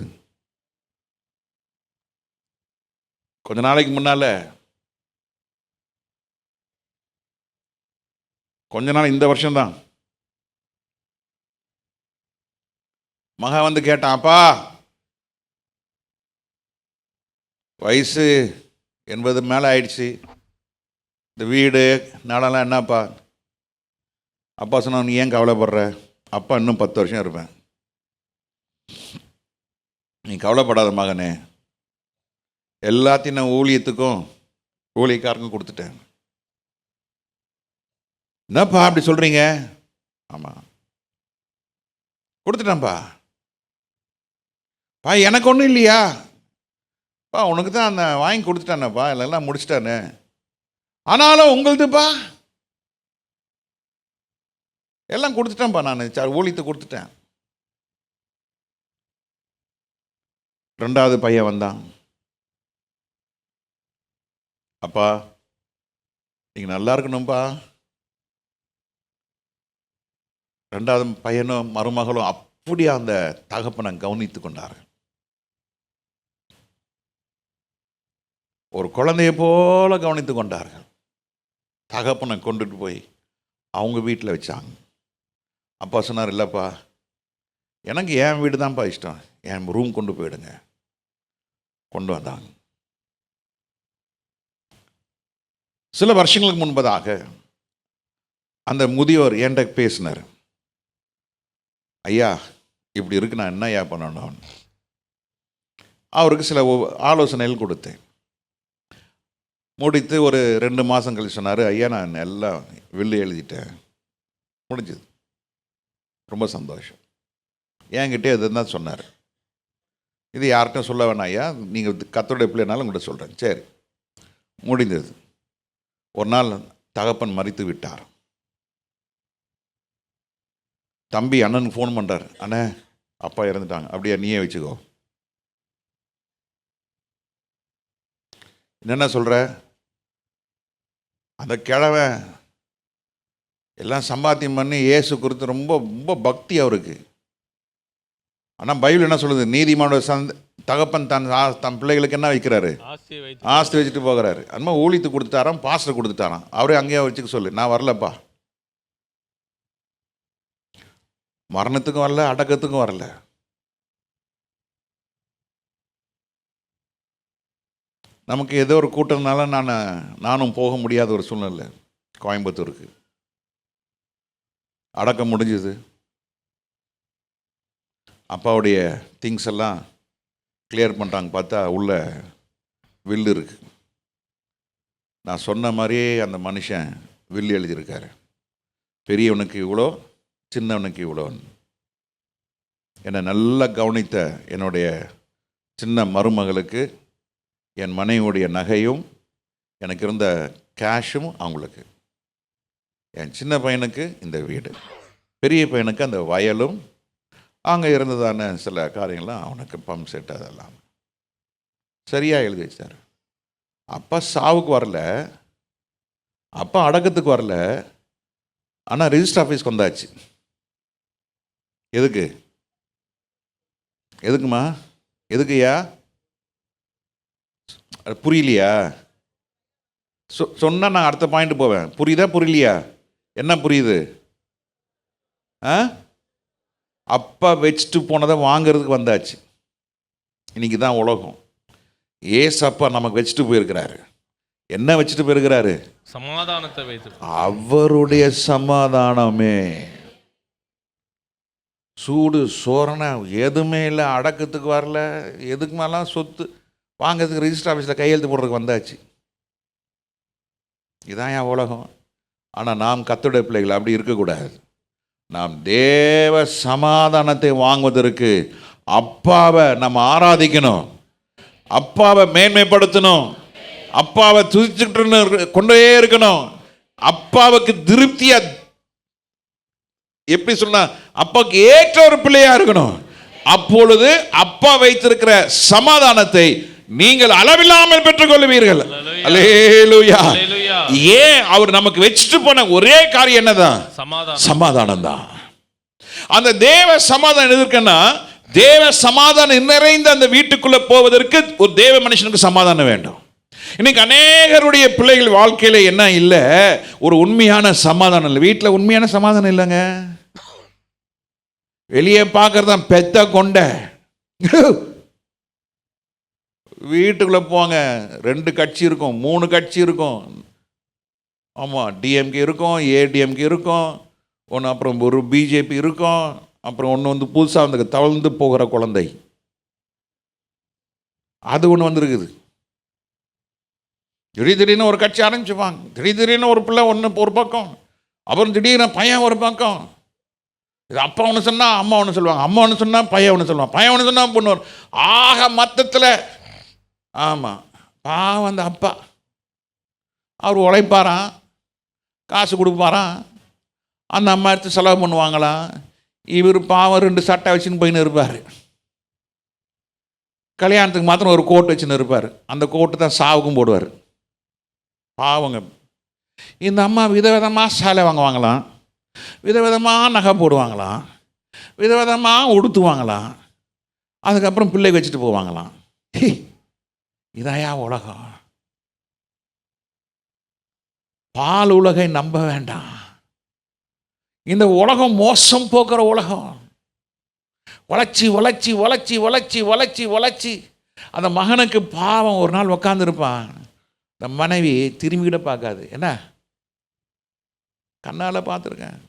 கொஞ்ச நாளைக்கு முன்னால், கொஞ்ச நாள் இந்த வருஷம்தான், மகா வந்து கேட்டான், அப்பா வயசு 80 மேலே ஆயிடுச்சு, இந்த வீடு நாளெல்லாம் என்னப்பா? அப்பா சொன்னா, நீ ஏன் கவலைப்படுற? அப்பா இன்னும் 10 வருஷம் இருப்பேன், நீ கவலைப்படாத மகனே, எல்லாத்தையும் நான் ஊழியத்துக்கும் ஊழியக்காரங்க கொடுத்துட்டேன். என்னப்பா அப்படி சொல்கிறீங்க? ஆமாம், கொடுத்துட்டேன்ப்பா. பா எனக்கு ஒன்றும் இல்லையா? பா உனக்கு தான் அந்த வாங்கி கொடுத்துட்டானேப்பா, எல்லாம் முடிச்சிட்டானே. ஆனாலும் உங்களுதுப்பா எல்லாம் கொடுத்துட்டேன்ப்பா, நான் ஊழியத்தை கொடுத்துட்டேன். 2வது பையன் வந்தான், அப்பா நீங்கள் நல்லா இருக்கணும்ப்பா. 2வது பையனும் மருமகளும் அப்படியே அந்த தகப்பனை கவனித்து கொண்டார்கள். ஒரு குழந்தைய போல கவனித்து கொண்டார்கள். தகப்பனை கொண்டுட்டு போய் அவங்க வீட்டில் வச்சாங்க. அப்பா சொன்னார், இல்லைப்பா எனக்கு என் வீடு தான்ப்பா இஷ்டம், என் ரூம் கொண்டு போயிடுங்க. கொண்டு வந்தாங்க. சில வருஷங்களுக்கு முன்பதாக அந்த முதியோர் என்கிட்ட பேசினார், ஐயா இப்படி இருக்கு, நான் என்ன ஐயா பண்ணணும்? அவருக்கு சில ஆலோசனைகள் கொடுத்தேன். முடித்து ஒரு 2 மாதம் கழிச்சு சொன்னார், ஐயா நான் எல்லாம் வில்லு எழுதிட்டேன், முடிஞ்சது. ரொம்ப சந்தோஷம். என்கிட்டே அதுதான் சொன்னார். இது யார்கிட்டும் சொல்ல வேணாம் ஐயா, நீங்கள் கர்த்தருடைய பிள்ளைனாலும் உங்கள்கிட்ட சொல்கிறேன். சரி, முடிந்தது. ஒரு நாள் தகப்பன் மரித்து விட்டார். தம்பி அண்ணனுக்கு ஃபோன் பண்ணுறார். அண்ணே, அப்பா இறந்துட்டாங்க. அப்படியே நீயே வச்சுக்கோ. என்னென்ன சொல்கிற? அந்த கிழவன் எல்லாம் சம்பாத்தியம் பண்ணி இயேசு குறித்து ரொம்ப ரொம்ப பக்தி அவருக்கு. ஆனால் பைபிள் என்ன சொல்லுது? நீதிமானோட தகப்பன் தன் பிள்ளைகளுக்கு என்ன வைக்கிறாரு? ஆஸ்தி வச்சுட்டு போகிறாரு. அது மாதிரி ஊழியத்துக்கு கொடுத்துட்டாராம், பாஸ்டர் கொடுத்துட்டாராம். அவரே அங்கேயே வச்சுக்க சொல்லு, நான் வரலப்பா. மரணத்துக்கும் வரல, அடக்கத்துக்கும் வரல. நமக்கு ஏதோ ஒரு கூட்டம்னால நானும் போக முடியாத ஒரு சூழ்நிலை. கோயம்புத்தூருக்கு அடக்கம் முடிஞ்சுது. அப்பாவுடைய திங்ஸ் எல்லாம் கிளியர் பண்ணுறாங்க. பார்த்தா உள்ள வில்லு இருக்கு. நான் சொன்ன மாதிரியே அந்த மனுஷன் வில்லு எழுதியிருக்காரு. பெரியவனுக்கு இவ்வளோ, சின்னவனுக்கு இவ்வளோன்னு. என்னை நல்லா கவனித்த என்னுடைய சின்ன மருமகளுக்கு என் மனைவியுடைய நகையும் எனக்கு இருந்த கேஷும் அவங்களுக்கு. என் சின்ன பையனுக்கு இந்த வீடு, பெரிய பையனுக்கு அந்த வயலும் அங்கே இருந்ததான சில காரியங்கள்லாம் அவனுக்கு பம்ப் செட் அதெல்லாம் சரியாக எழுதி வச்சார். அப்பா சாவுக்கு வரல, அப்பா அடக்கத்துக்கு வரல, ஆனால் ரிஜிஸ்டர் ஆஃபீஸ்க்கு வந்தாச்சு. எதுக்கு? எதுக்குமா? எதுக்குயா? புரியலையா? சொன்னால் நான் அடுத்த பாயிண்ட் போவேன். புரியுதா புரியலையா? என்ன புரியுது? அப்பா வச்சுட்டு போனதை வாங்கிறதுக்கு வந்தாச்சு. இன்னைக்கு தான் உலகம். ஏசப்பா நமக்கு வச்சுட்டு போயிருக்கிறாரு. என்ன வச்சுட்டு போயிருக்கிறாரு? சமாதானத்தை வைத்து. அவருடைய சமாதானமே. சூடு சோரணை எதுவுமே இல்லை. அடக்கத்துக்கு வரல, எதுக்கு மேலாம் சொத்து வாங்கிறதுக்கு ரிஜிஸ்டர் ஆஃபீஸில் கையெழுத்து போடுறதுக்கு வந்தாச்சு. இதான் என் உலகம். ஆனால் நாம் கர்த்தருடைய பிள்ளைகள் அப்படி இருக்கக்கூடாது. நாம் தேவ சமாதானத்தை வாங்குவதற்கு அப்பாவை நம்ம ஆராதிக்கணும், அப்பாவை மேன்மைப்படுத்தணும், அப்பாவை துதிச்சுட்டு கொண்டே இருக்கணும். அப்பாவுக்கு திருப்தியா, எப்படி சொன்னா, அப்பாவுக்கு ஏற்ற ஒரு பிள்ளையா இருக்கணும். அப்பொழுது அப்பா வைத்திருக்கிற சமாதானத்தை நீங்கள் அளவில்லாமல் பெற்றுக்கொள்வீர்கள். அல்லேலூயா. ஏன் அவர் நமக்கு வச்சுட்டு போன ஒரே காரியம் என்னதான்? சமாதானம் தான். அந்த தேவ சமாதானம் எதற்குன்னா, தேவ சமாதானம் நிறைந்த அந்த வீட்டுக்குள்ள போவதற்கு ஒரு தேவ மனுஷனுக்கு சமாதானம் வேண்டும். இன்னைக்கு அநேகருடைய பிள்ளைகள் வாழ்க்கையில என்ன இல்லை? ஒரு உண்மையான சமாதானம் இல்லை. வீட்டில் உண்மையான சமாதானம் இல்லைங்க. வெளியே பார்க்கறதான் பெத்த கொண்ட. வீட்டுக்குள்ளே போங்க, 2 கட்சி இருக்கும், 3 கட்சி இருக்கும். ஆமாம், டிஎம்கே இருக்கும், ஏடிஎம்கே இருக்கும், ஒன்று அப்புறம் ஒரு பிஜேபி இருக்கும், அப்புறம் ஒன்று வந்து புதுசாக வந்து தவழ்ந்து போகிற குழந்தை, அது ஒன்று வந்துருக்குது. திடீர்னு ஒரு கட்சி ஆரம்பிச்சுப்பாங்க. திடீர்னு ஒரு பிள்ளை ஒன்று ஒரு பக்கம், அப்புறம் திடீர்னு பையன் ஒரு பக்கம். இது அப்பா ஒன்று சொன்னால் அம்மா ஒன்று சொல்லுவாங்க, அம்மா ஒன்று சொன்னால் பையன் ஒன்று சொல்லுவாங்க, பையன் ஒன்று சொன்னால் பொண்ணு வரும். ஆக மொத்தத்தில் ஆமாம், பாவம் அந்த அப்பா. அவர் உழைப்பாராம், காசு கொடுப்பாராம், அந்த அம்மா எடுத்து செலவு பண்ணுவாங்களாம். இவர் பாவம் 2 சட்டை வச்சுன்னு போயின்னு இருப்பார். கல்யாணத்துக்கு மாத்திரம் ஒரு கோட் வச்சுன்னு இருப்பார். அந்த கோட்டு தான் சாவுக்கும் போடுவார். பாவங்க. இந்த அம்மா விதவிதமாக சேலை வாங்குவாங்களாம், விதவிதமாக நகை போடுவாங்களாம், விதவிதமாக உடுத்துவாங்களாம், அதுக்கப்புறம் பிள்ளை வச்சுட்டு போவாங்களாம். இதாயா உலகம்? பால் உலகை நம்ப வேண்டாம். இந்த உலகம் மோசம் போக்குற உலகம். வளர்ச்சி வளர்ச்சி வளர்ச்சி வளர்ச்சி வளர்ச்சி வளர்ச்சி. அந்த மகனுக்கு பாவம் ஒரு நாள் உக்காந்துருப்பான். இந்த மனைவி திரும்பிக்கிட்ட பார்க்காது. என்ன? கண்ணால் பார்த்துருக்கேன்,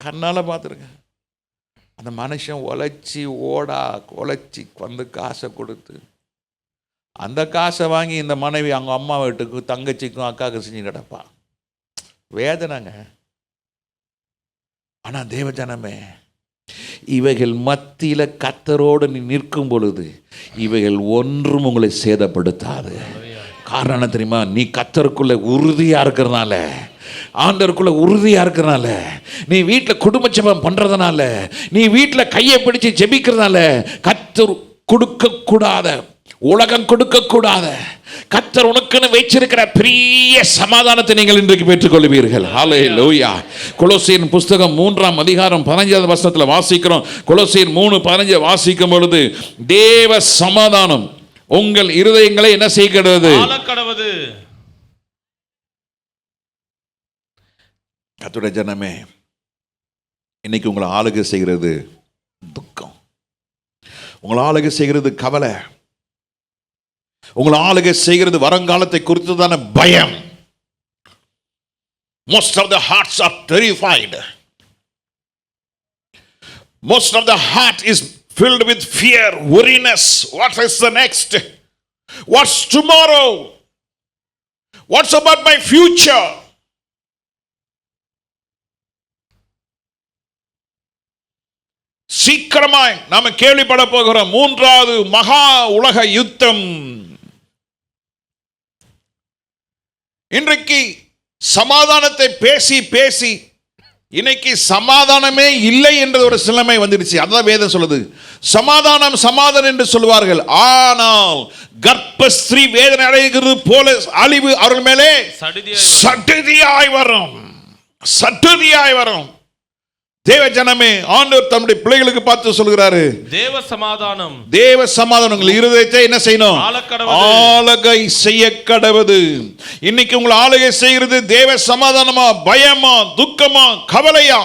கண்ணால் பார்த்துருக்கேன். அந்த மனுஷன் உழைச்சி உழைச்சி வந்து காசை கொடுத்து, அந்த காசை வாங்கி இந்த மனைவி அவங்க அம்மா வீட்டுக்கு தங்கச்சிக்கும் அக்காவுக்கு செஞ்சு கிடப்பா. வேதனைங்க. ஆனா தேவ ஜனமே, இவைகள் மத்தியில கர்த்தரோடு நீ நிற்கும் பொழுது இவைகள் ஒன்றும் உங்களை சேதப்படுத்தாது. காரணம் என்ன தெரியுமா? நீ கர்த்தருக்குள்ள உறுதியா இருக்கிறதுனால, ஆண்டவருக்குள்ள உறுதியா இருக்கிறதுனால, நீ வீட்டில் குடும்ப ஜெபம் பண்றதுனால, நீ வீட்டில் கையை பிடிச்சு ஜெபிக்கிறதுனால, கர்த்தர் கொடுக்க கூடாத, உலகம் கொடுக்க கூடாத, கர்த்தர் உனக்குன்னு வைச்சிருக்கிற பெரிய சமாதானத்தை நீங்கள் இன்றைக்கு பெற்றுக்கொள்வீர்கள். ஹல்லேலூயா. கொலோசியர் புஸ்தகம் 3ஆம் அதிகாரம் 15வது வசனத்தில் வாசிக்கிறோம். கொலோசியர் 3:15 வாசிக்கும் பொழுது, தேவ சமாதானம் உங்கள் இருதயங்களை என்ன செய்கிறது? ஆளக்கடவது. கர்த்தருடைய ஜனமே, இன்னைக்கு உங்களை ஆளுகை செய்கிறது துக்கம், உங்களை ஆளுகை செய்கிறது கவலை, உங்களை ஆளுகை செய்கிறது வருங்காலத்தை குறித்ததான பயம். Most of the hearts are terrified. Most of the heart is filled with fear, worriness. What is the next? What's tomorrow? What's about my future? சீக்கிரமாய் நாம கேள்விப்பட போகிறோம் 3வது மகா உலக யுத்தம். இன்றைக்கு சமாதானத்தை பேசி பேசி இன்னைக்கு சமாதானமே இல்லை என்ற ஒரு சிலமை வந்துடுச்சு. அதான் வேதம் சொல்லுது, சமாதானம் சமாதானம் என்று சொல்வார்கள், ஆனால் கர்ப்பஸ்திரீ வேதனை அடைகிறது போல அழிவு அவர்கள் மேலே சடுதியாய் வரும், சடுதியாய் வரும். தேவ ஜனமே, ஆண்டவர் தம்முடைய பிள்ளைகளுக்கு பார்த்து சொல்கிறாரு, தேவ சமாதானம், தேவ சமாதானம் உங்கள் இருதயத்தை என்ன செய்யணும்? ஆளுகை செய்ய கடவுது. இன்னைக்கு உங்களை ஆளுகை செய்கிறது தேவ சமாதானமா, பயமா, துக்கமா, கவலையா?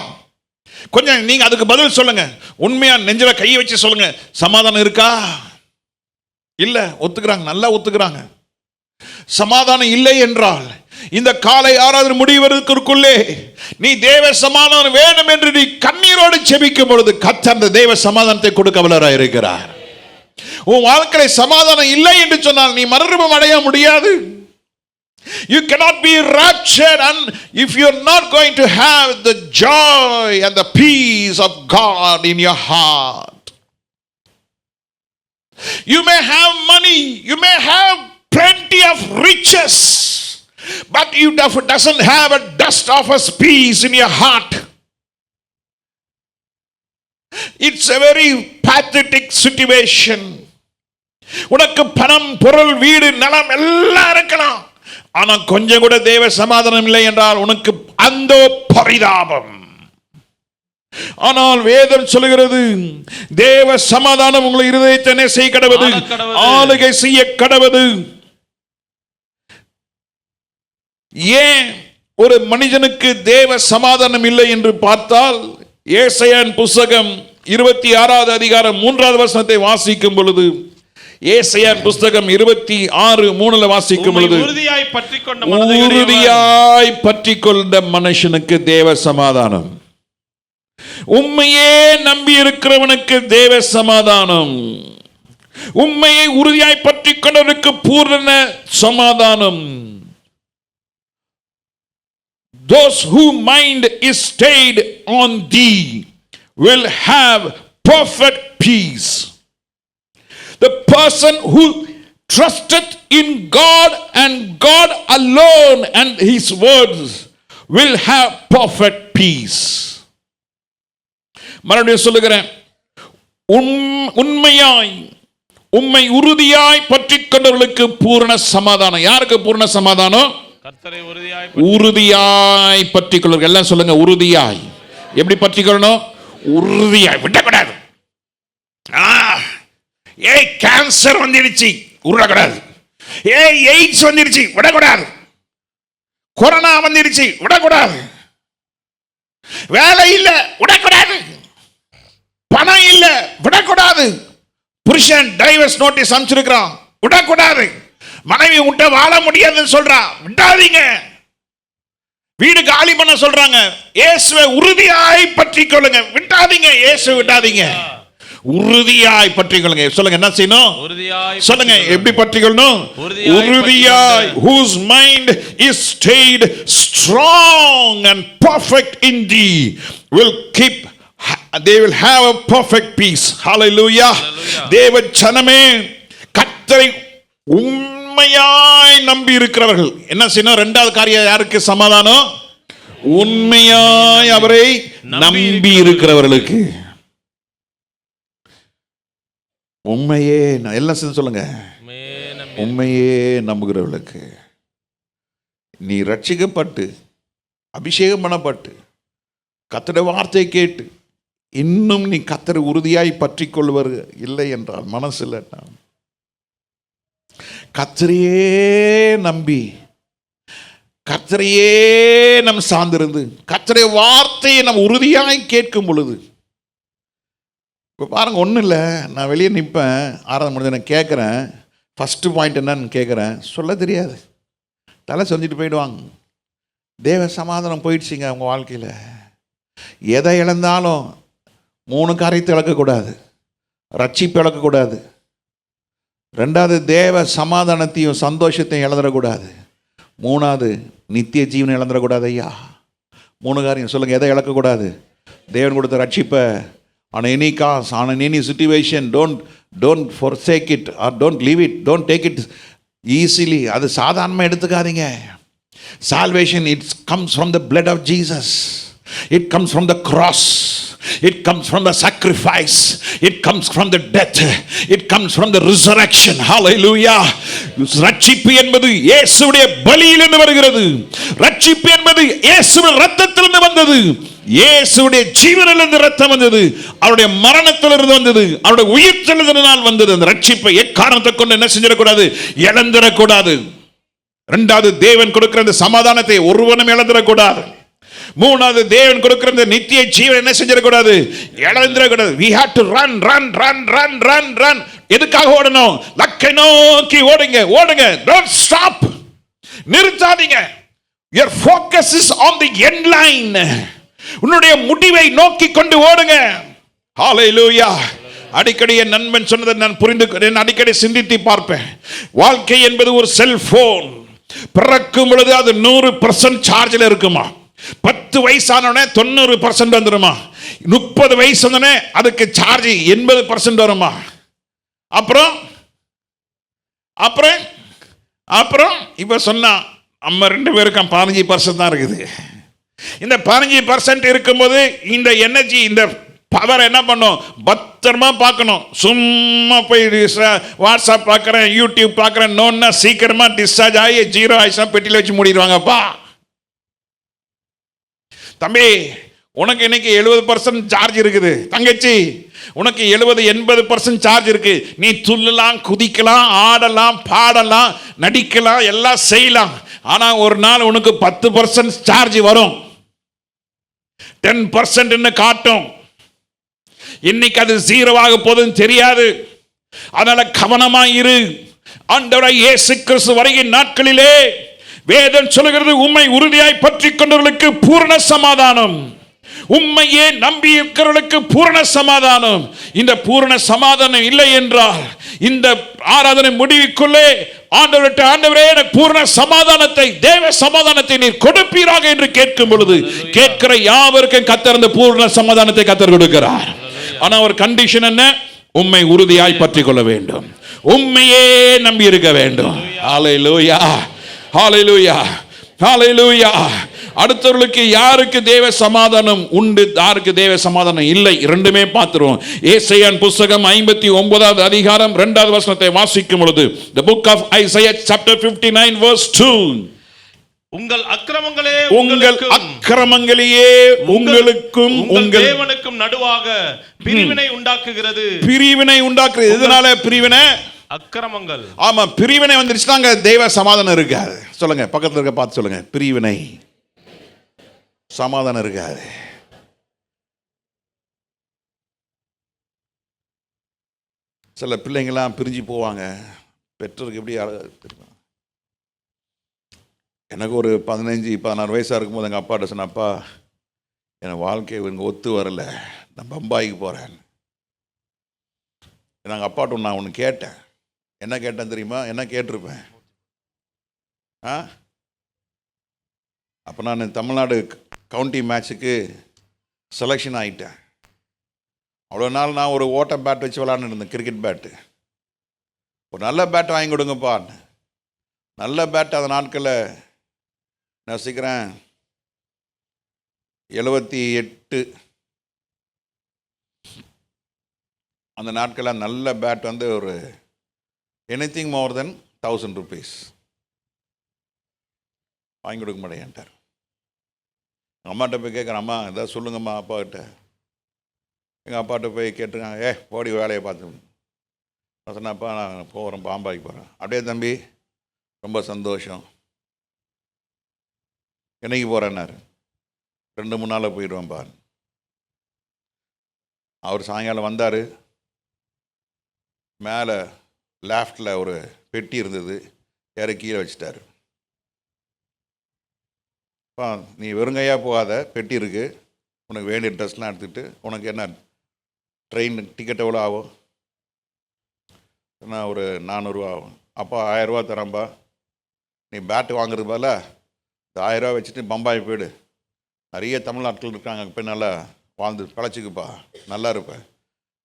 கொஞ்சம் நீங்க அதுக்கு பதில் சொல்லுங்க. உண்மையா நெஞ்சில கையை வச்சு சொல்லுங்க, சமாதானம் இருக்கா? இல்ல, ஒத்துக்கிறாங்க, நல்லா ஒத்துக்கிறாங்க. சமாதானம் இல்லை என்றால் இந்த காலை ஆராதனை முடிவதற்குள்ளே நீ தேவ சமாதானம் வேணும் என்று நீ கண்ணீரோடு ஜெபிக்கும் பொழுது கர்த்தர் அந்த தேவ சமாதானத்தை கொடுக்க வல்லவராய் இருக்கிறார். உன் வாழ்க்கையில் சமாதானம் இல்லை என்று சொன்னால் நீ மறுரூபம் அடைய முடியாது. You cannot be raptured and if you are not going to have the joy and the peace of God in your heart. You may have money, you may have plenty of riches, but you doesn't have a dust of a peace in your heart. It's a very pathetic situation. உனக்கு பணம், பொருள், வீடு, நிலம் எல்லாம் இருக்கலாம், ஆனா கொஞ்சம் கூட தேவ சமாதானம் இல்லை என்றால் உனக்கு அந்த பரிதாபம். ஆனால் வேதம் சொல்கிறது, தேவ சமாதானம் உங்களை இருதயத்தை செய்ய கடவுது, ஆளுகை செய்ய கடவுது. ஏன் ஒரு மனிதனுக்கு தேவ சமாதானம் இல்லை என்று பார்த்தால், ஏசாயாவின் புஸ்தகம் 26வது அதிகாரம் 3வது வசனத்தை வாசிக்கும் பொழுது, ஏசாயாவின் புஸ்தகம் 26:3 வாசிக்கும் பொழுது, உறுதியாய் பற்றிக்கொண்ட மனுஷனுக்கு தேவ சமாதானம், உண்மையே நம்பி இருக்கிறவனுக்கு தேவ சமாதானம், உண்மையை உறுதியாய் பற்றிக்கொண்டவனுக்கு பூரண சமாதானம். Those whose mind is stayed on thee will have perfect peace. The person who trusteth in God and God alone and his words will have perfect peace. மறுபடியும் சொல்லுகிறேன், உண்மையாய் உம்மை உறுதியாய் பற்றிக் கொண்டவர்களுக்கு பூரண சமாதானம். யாருக்கு பூரண சமாதானம்? உறுதியாய் பற்றிக்கொள்ள. எல்லாம் சொல்லுங்க, உறுதியாய். எப்படி பற்றிக்கொள்ளணும்? உறுதியாய், விடக்கூடாது. ஏய் கேன்சர் வந்துருச்சு, விடக்கூடாது. ஏய் எய்ட்ஸ் வந்துருச்சு, விடக்கூடாது. கொரோனா வந்துருச்சு, விடக்கூடாது. வேலை இல்ல, விடக்கூடாது. பணம் இல்ல, விடக்கூடாது. புருஷன் டைவர்ஸ் நோட்டீஸ் அனுப்பிச்சிருக்கிறான், விடக்கூடாது. மனைவி உன்கிட்ட வாழ முடியாதுன்னு சொல்றான், விடாதீங்க. வீடு காலி பண்ண சொல்றாங்க, இயேசுவை உறுதியாய் பற்றிக் கொள்ளுங்க, விட்டாதீங்க. இயேசு விட்டாதீங்க. உறுதியாய் பற்றிக்கொள்ளுங்க. சொல்லுங்க, என்ன செய்யணும்? உறுதியாய் சொல்லுங்க, எப்படி பற்றிக்கொள்ளணும்? உறுதியாய். whose mind is stayed strong and perfect in thee will keep, they will have a perfect peace. Hallelujah. தேவ ஜனமே, கர்த்தரை உண்மையாய் நம்பி இருக்கிறவர்கள் என்ன செய்யணும்? இரண்டாவது காரியம் யாருக்கு சமாதானம்? உண்மையாய் அவரை நம்பி இருக்கிறவர்களுக்கு. உண்மையே எல்லாம் சேர்ந்து சொல்லுங்க, உண்மையே நம்புகிறவர்களுக்கு. நீ ரட்சிக்கப்பட்டு அபிஷேகம் பண்ணப்பட்டு கர்த்தருடைய வார்த்தை கேட்டு இன்னும் நீ கர்த்தரை உறுதியாய் பற்றி கொள்வர் இல்லை என்றால், மனசு இல்லைன்னா, கர்த்தரையே நம்பி கர்த்தரையே நம் சார்ந்திருந்து கர்த்தருடைய வார்த்தையை நம் உறுதியாய் கேட்கும் பொழுது, இப்போ பாருங்க, ஒன்றும் இல்லை, நான் வெளியே நிற்பேன், ஆராதனை முடிஞ்ச நான் கேட்குறேன், ஃபஸ்ட்டு பாயிண்ட் என்னன்னு கேட்குறேன், சொல்ல தெரியாது, தலை செஞ்சுட்டு போயிடுவாங்க. தேவ சமாதானம் போயிடுச்சிங்க அவங்க வாழ்க்கையில். எதை இழந்தாலும் 3 காரியத்தை இழக்கக்கூடாது. ரட்சிப்பு இழக்கக்கூடாது, 2வது தேவ சமாதானத்தையும் சந்தோஷத்தையும் இழந்துடக்கூடாது, 3வது நித்திய ஜீவனை இழந்துடக்கூடாது. ஐயா, 3 காரியம் சொல்லுங்கள், எதை இழக்கக்கூடாது? தேவன் கொடுத்த ரட்சிப்பை on any cause, on any situation, don't forsake it or don't leave it, don't take it easily. அது சாதாரணமாக எடுத்துக்காதீங்க. Salvation, it comes from the blood of Jesus. It comes from the cross. It comes from the sacrifice. It comes from the death. It comes from the resurrection. Hallelujah. ரட்சிப்பு என்பது இயேசுவுடைய பலியிலிருந்து வருகிறது. ரட்சிப்பு என்பது இயேசுவின் இரத்தத்திலிருந்து வந்தது. இயேசுவுடைய ஜீவனிலிருந்து இரத்தம் வந்தது, அவருடைய மரணத்திலிருந்து வந்தது, அவருடைய உயிர்த்தெழுதலினால் வந்தது. அந்த ரட்சிப்பை எக்காரணத்தை கொண்டு என்ன செஞ்சிடக்கூடாது? இழந்துடக்கூடாது. 2வது தேவன் கொடுக்கிற அந்த சமாதானத்தை ஒருவனும் இழந்துடக்கூடாது. 3வது தேவன் கொடுக்கிற அந்த நித்திய ஜீவன் என்ன செஞ்சிடக்கூடாது? இழந்துடக்கூடாது. we have to run. எதுக்காக ஓடணும்? லக்கை நோக்கி ஓடுங்க, ஓடுங்க. don't stop, நிறுத்தாதீங்க. your focus is on the end line. உன்னுடைய முடிவை நோக்கி கொண்டு ஓடுங்க. ஹalleluya. அடிக்கடி என் நண்பன் சொன்னதை நான் அடிக்கடி சிந்தித்து பார்ப்பேன். வாழ்க்கை என்பது ஒரு செல்போன். பிறக்கும் பொழுது அது 100% சார்ஜில் இருக்குமா, 10 வயசானோடனே 90% வந்துடுமா, 30 வயசு வந்தோடனே அதுக்கு சார்ஜ் 80% வருமா, அப்புறம் அப்புறம் அப்புறம் இப்போ சொன்னா நம்ம 2 பேருக்கும் 15% தான் இருக்குது. இந்த 15% இருக்கும்போது இந்த எனர்ஜி, இந்த பவர் என்ன பண்ணும்? பத்திரமா பார்க்கணும். சும்மா போய் வாட்ஸ்அப் பார்க்குறேன், யூடியூப் பார்க்குறேன், நோன்னா சீக்கிரமா டிஸ்சார்ஜ் ஆகி 0 ஆயிடுச்சா பெட்டியில் வச்சு மூடிடுவாங்கப்பா. தம்பி, உனக்கு இன்னைக்கு 70% சார்ஜ் இருக்குது. தங்கச்சி, உனக்கு 70-80% சார்ஜ் இருக்கு. நீ துள்ளலாம், குதிக்கலாம், ஆடலாம், பாடலாம், நடிக்கலாம், எல்லாம் செய்யலாம். ஆனா ஒரு நாள் உனக்கு 10% சார்ஜ் வரும், 10% காட்டும். இன்னைக்கு அது 0 ஆக போதுன்னு தெரியாது. அதனால கவனமா இரு. ஆண்டவராகிய இயேசு கிறிஸ்து வருகிற நாட்களிலே வேதம் சொல்கிறது, உம்மை உறுதியாய் பற்றிக் கொண்டவர்களுக்கு பூரண சமாதானம். உம்மையே நம்பி இருக்கிறவர்களுக்கு பூரண சமாதானம். இந்த பூரண சமாதானம் இல்லை என்றால் இந்த ஆராதனை முடிவுக்குள்ளே ஆண்டவரே எனக்கு பூரண சமாதானத்தை, தேவ சமாதானத்தை நீர் கொடுப்பீராக என்று கேட்கும் பொழுது, கேட்கிற யாவருக்கும் கர்த்தர் அந்த பூரண சமாதானத்தை கர்த்தர் கொடுக்கிறார். ஆனா ஒரு கண்டிஷன் என்ன? உம்மை உறுதியாய் பற்றிக் கொள்ள வேண்டும், உம்மையே நம்பி இருக்க வேண்டும். ஹalleluya, ஹalleluya, ஹalleluya. அடுத்தவர்களுக்கு யாருக்கு தேவ சமாதானம் உண்டு, யாருக்கு தேவ சமாதானம் இல்லை, இரண்டுமே பார்த்துருவோம். ஏசாயா புத்தகம் 59வது அதிகாரம் 2வது வசனத்தை வாசிக்கும் பொழுது, the book of Isaiah chapter 59 verse 2, உங்கள் அக்கிரமங்களே உங்களுக்கும் உங்கள் தேவனுக்கும் நடுவாக பிரிவினை உண்டாக்குகிறது. பிரிவினை உண்டாக்குறது. எதனால பிரிவினை? அக்கிரமங்கள். ஆமா, பிரிவினை வந்துருச்சுனாங்க தேவ சமாதானம் இருக்காது. சொல்லுங்க, பக்கத்துல இருக்க பார்த்து சொல்லுங்க, பிரிவினை சமாதானம் இருக்காது. சில பிள்ளைங்களாம் பிரிஞ்சு போவாங்க. பெற்றோருக்கு எப்படி எனக்கு ஒரு 15-16 வயசாக இருக்கும்போது எங்கள் அப்பாட்ட சொன்னப்பா, என் வாழ்க்கை இவங்க ஒத்து வரல, நான் பம்பாய்க்கு போகிறேன். நாங்கள் அப்பாட்ட நான் ஒன்று கேட்டேன். என்ன கேட்டேன் தெரியுமா? என்ன கேட்டிருப்பேன்? அப்போ நான் தமிழ்நாடு கவுண்டி மேட்ச்சுக்கு செலெக்ஷன் ஆகிட்டேன். அவ்வளோ நாள் நான் ஒரு ஓட்ட பேட் வச்சு விளாண்டுட்டு இருந்தேன், கிரிக்கெட் பேட்டு. ஒரு நல்ல பேட் வாங்கி கொடுங்கப்பா. நல்ல பேட் அந்த நாட்களில் நான் சீக்கிரம் 78 அந்த நாட்களில் நல்ல பேட் வந்து ஒரு எனிதிங் மோர் தென் 1000 rupees வாங்கி கொடுக்க மாட்டேன்ட்டார். அம்மாட்ட போய் கேட்குறேன், அம்மா எதாவது சொல்லுங்கம்மா அப்பாக்கிட்ட. எங்கள் அப்பாட்ட போய் கேட்டுருக்காங்க, ஓடி வேலையை பார்த்து. நான் சொன்னேன்ப்பா நான் போகிறேன், பாம்பாய்க்கு போகிறேன். அப்படியே தம்பி, ரொம்ப சந்தோஷம். என்னைக்கு போகிறேன்னாரு. 2-3 நாளில் போயிடுவேன்ப்பா. அவர் சாயங்காலம் வந்தார். மேலே லேஃப்டில் ஒரு பெட்டி இருந்தது, யாரை கீழே வச்சுட்டாரு. நீ வெறுங்கையாக போகாத, பெட்டி இருக்குது, உனக்கு வேண்டிய ட்ரெஸ்லாம் எடுத்துக்கிட்டு, உனக்கு என்ன ட்ரெயின் டிக்கெட் எவ்வளோ ஆகும்? நான் ஒரு 400 ரூபா ஆகும். அப்பா 1000 ரூபா தரேன்ப்பா, நீ பேட்டு வாங்குறது பதில் இந்த 1000 ரூபா வச்சுட்டு பம்பாய் போயிடு, நிறைய தமிழ்நாட்கள் இருக்காங்க, அங்கே போய் நல்லா வாழ்ந்து பழச்சிக்குப்பா, நல்லா இருப்பேன்.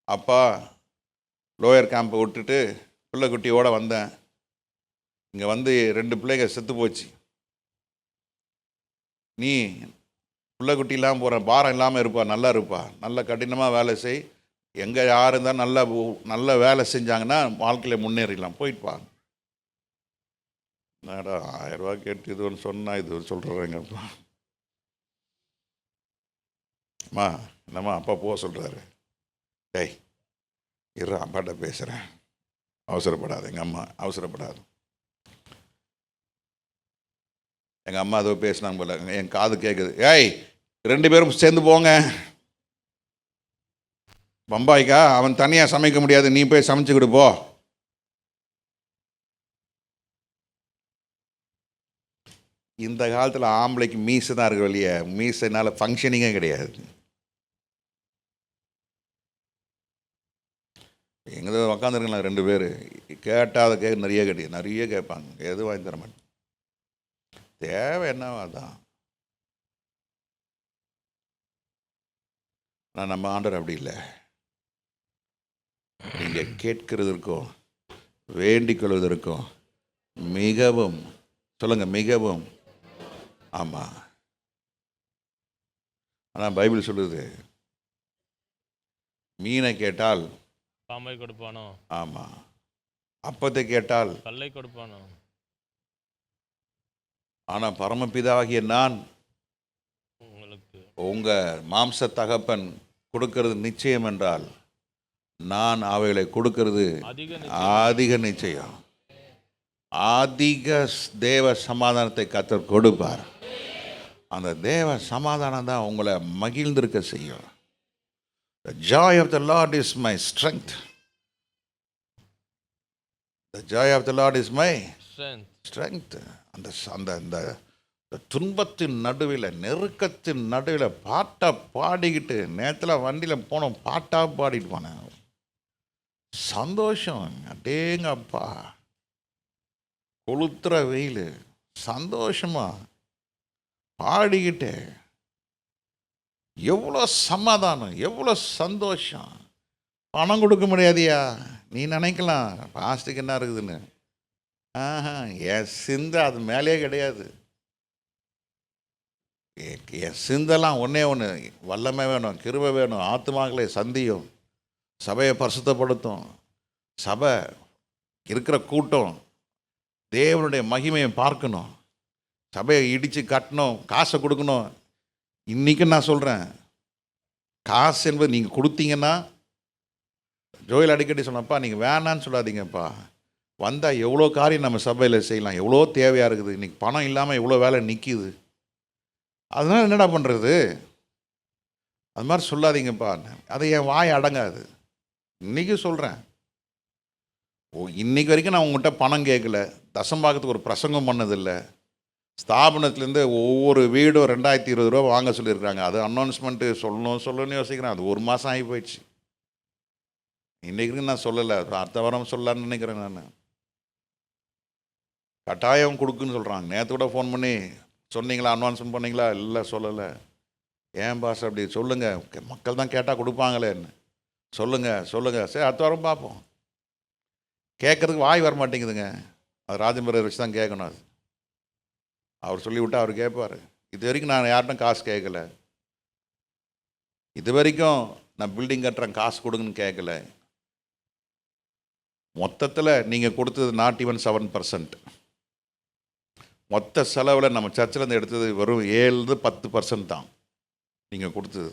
அப்பா லோயர் கேம்பை விட்டுட்டு பிள்ளை குட்டியோடு வந்தேன். இங்கே வந்து 2 பிள்ளைங்க செத்து போச்சு. நீ பிள்ளை குட்டி இல்லாமல் போகிற, பாரம் இல்லாமல் இருப்பா, நல்லா இருப்பா, நல்லா கடினமாக வேலை செய். எங்கே யார் இருந்தால் நல்ல வேலை செஞ்சாங்கன்னா வாழ்க்கையில் முன்னேறிடலாம், போயிட்டுப்பா. என்னடா 1000 ரூபா கேட்டு இது ஒன்று சொன்னால் இது ஒரு சொல்கிறேங்கப்பா. அம்மா என்னம்மா அப்பா போக சொல்கிறாரு. டேய் இரு, அப்பாட்ட பேசுகிறேன், அவசரப்படாது. எங்கள் அம்மா அவசரப்படாது. எங்கள் அம்மா ஏதோ பேசினாங்க போல, என் காது கேட்குது. 2 பேரும் சேர்ந்து போங்க பம்பாய்க்கா, அவன் தனியாக சமைக்க முடியாது, நீ போய் சமைச்சுக்கிட்டு போ. இந்த காலத்தில் ஆம்பளைக்கு மீசை தான் இருக்கு வெளியே, மீசைனால ஃபங்க்ஷனிங்கே கிடையாது. எங்கே உக்காந்துருக்கலாம் 2 பேர், கேட்டால் அதை நிறைய கேட்பாங்க, எதுவும் வாங்கி தர மாட்டேன். தேவை என்னவா தான். ஆனால் நம்ம ஆண்டவர் அப்படி இல்லை. நீங்கள் கேட்கிறதற்கும் வேண்டிக் கொள்வதற்கும் மிகவும், சொல்லுங்கள், மிகவும். ஆமாம். ஆனால் பைபிள் சொல்லுது, மீனை கேட்டால் பாம்பை கொடுப்பானோ, ஆமாம், அப்பத்தை கேட்டால் கல்லை கொடுப்பானோ. ஆனால் பரமபிதாவாகிய நான் உங்களுக்கு உங்கள் மாம்ச தகப்பன் கொடுக்கறது நிச்சயம் என்றால் நான் அவைகளை கொடுக்கறது அதிக நிச்சயம். அதிக தேவ சமாதானத்தை கர்த்தர் கொடுப்பார். அந்த தேவ சமாதானம் தான் உங்களை மகிழ்ந்திருக்க செய்யும். The joy of the Lord is my strength. The joy of the Lord is my strength. அந்த துன்பத்தின் நடுவில், நெருக்கத்தின் நடுவில் பாட்டை பாடிக்கிட்டு, நேரத்தில் வண்டியில் போனோம், பாட்டாக பாடிட்டு போனேன். சந்தோஷம், அடேங்கப்பா, கொளுத்துற வெயில், சந்தோஷமா பாடிக்கிட்டு, எவ்வளோ சமாதானம், எவ்வளோ சந்தோஷம். பணம் கொடுக்க முடியாதியா, நீ நினைக்கலாம் பாஸ்ட்டுக்கு என்ன இருக்குதுன்னு. என் சிந்தை அது மேலே கிடையாது. என் சிந்தெல்லாம் ஒன்றே ஒன்று, வல்லமை வேணும், கிருபை வேணும், ஆத்துமாக்களை சந்தியும், சபையை பரிசுத்தப்படுத்தும், சபை இருக்கிற கூட்டம் தேவனுடைய மகிமையை பார்க்கணும், சபையை இடித்து கட்டணும், காசை கொடுக்கணும். இன்றைக்கி நான் சொல்கிறேன், காசு என்பது நீங்கள் கொடுத்தீங்கன்னா, ஜோயில் அடிக்கடி சொன்னப்பா நீங்கள் வேணான்னு சொல்லாதீங்கப்பா, வந்தால் எவ்வளோ காரியம் நம்ம சபையில் செய்யலாம், எவ்வளோ தேவையாக இருக்குது. இன்றைக்கி பணம் இல்லாமல் எவ்வளோ வேலை நிற்கிது, அதனால் என்னடா பண்ணுறது, அது மாதிரி சொல்லாதீங்கப்பா. அதை என் வாய் அடங்காது. இன்றைக்கி சொல்கிறேன், இன்றைக்கி வரைக்கும் நான் உங்கள்கிட்ட பணம் கேட்கல, தசம்பாகத்துக்கு ஒரு பிரசங்கம் பண்ணதில்லை. ஸ்தாபனத்துலேருந்து ஒவ்வொரு வீடும் 2020 ரூபா வாங்க சொல்லியிருக்காங்க. அது அனௌன்ஸ்மெண்ட்டு சொல்லணும்னு யோசிக்கிறேன். அது 1 மாதம் ஆகி போயிடுச்சு. இன்றைக்கு நான் சொல்லலை, அடுத்த வாரம் சொல்லலான்னு நினைக்கிறேன். நான் கட்டாயம் கொடுக்குன்னு சொல்கிறாங்க. நேற்று கூட ஃபோன் பண்ணி சொன்னீங்களா, அட்வான்ஸ் பண்ணீங்களா? இல்லை சொல்லலை. ஏன் பாஸ் அப்படி? சொல்லுங்கள், மக்கள் தான் கேட்டால் கொடுப்பாங்களேன்னு. சொல்லுங்கள் சொல்லுங்கள். சரி அடுத்த வாரம் பார்ப்போம். கேட்குறதுக்கு வாய் வர மாட்டேங்குதுங்க. அது ராஜம்பரர் வச்சு தான் கேட்கணும். அது அவர் சொல்லிவிட்டால் அவர் கேட்பார். இது வரைக்கும் நான் யார்ட்டும் காசு கேட்கல. இது வரைக்கும் நான் பில்டிங் கட்டுறேன் காசு கொடுங்கன்னு கேட்கல. மொத்தத்தில் நீங்கள் கொடுத்தது நாட் ஈவன் 7%. மொத்த செலவில் நம்ம சர்ச்சிலேருந்து எடுத்தது வெறும் 7-10% தான் நீங்கள் கொடுத்தது.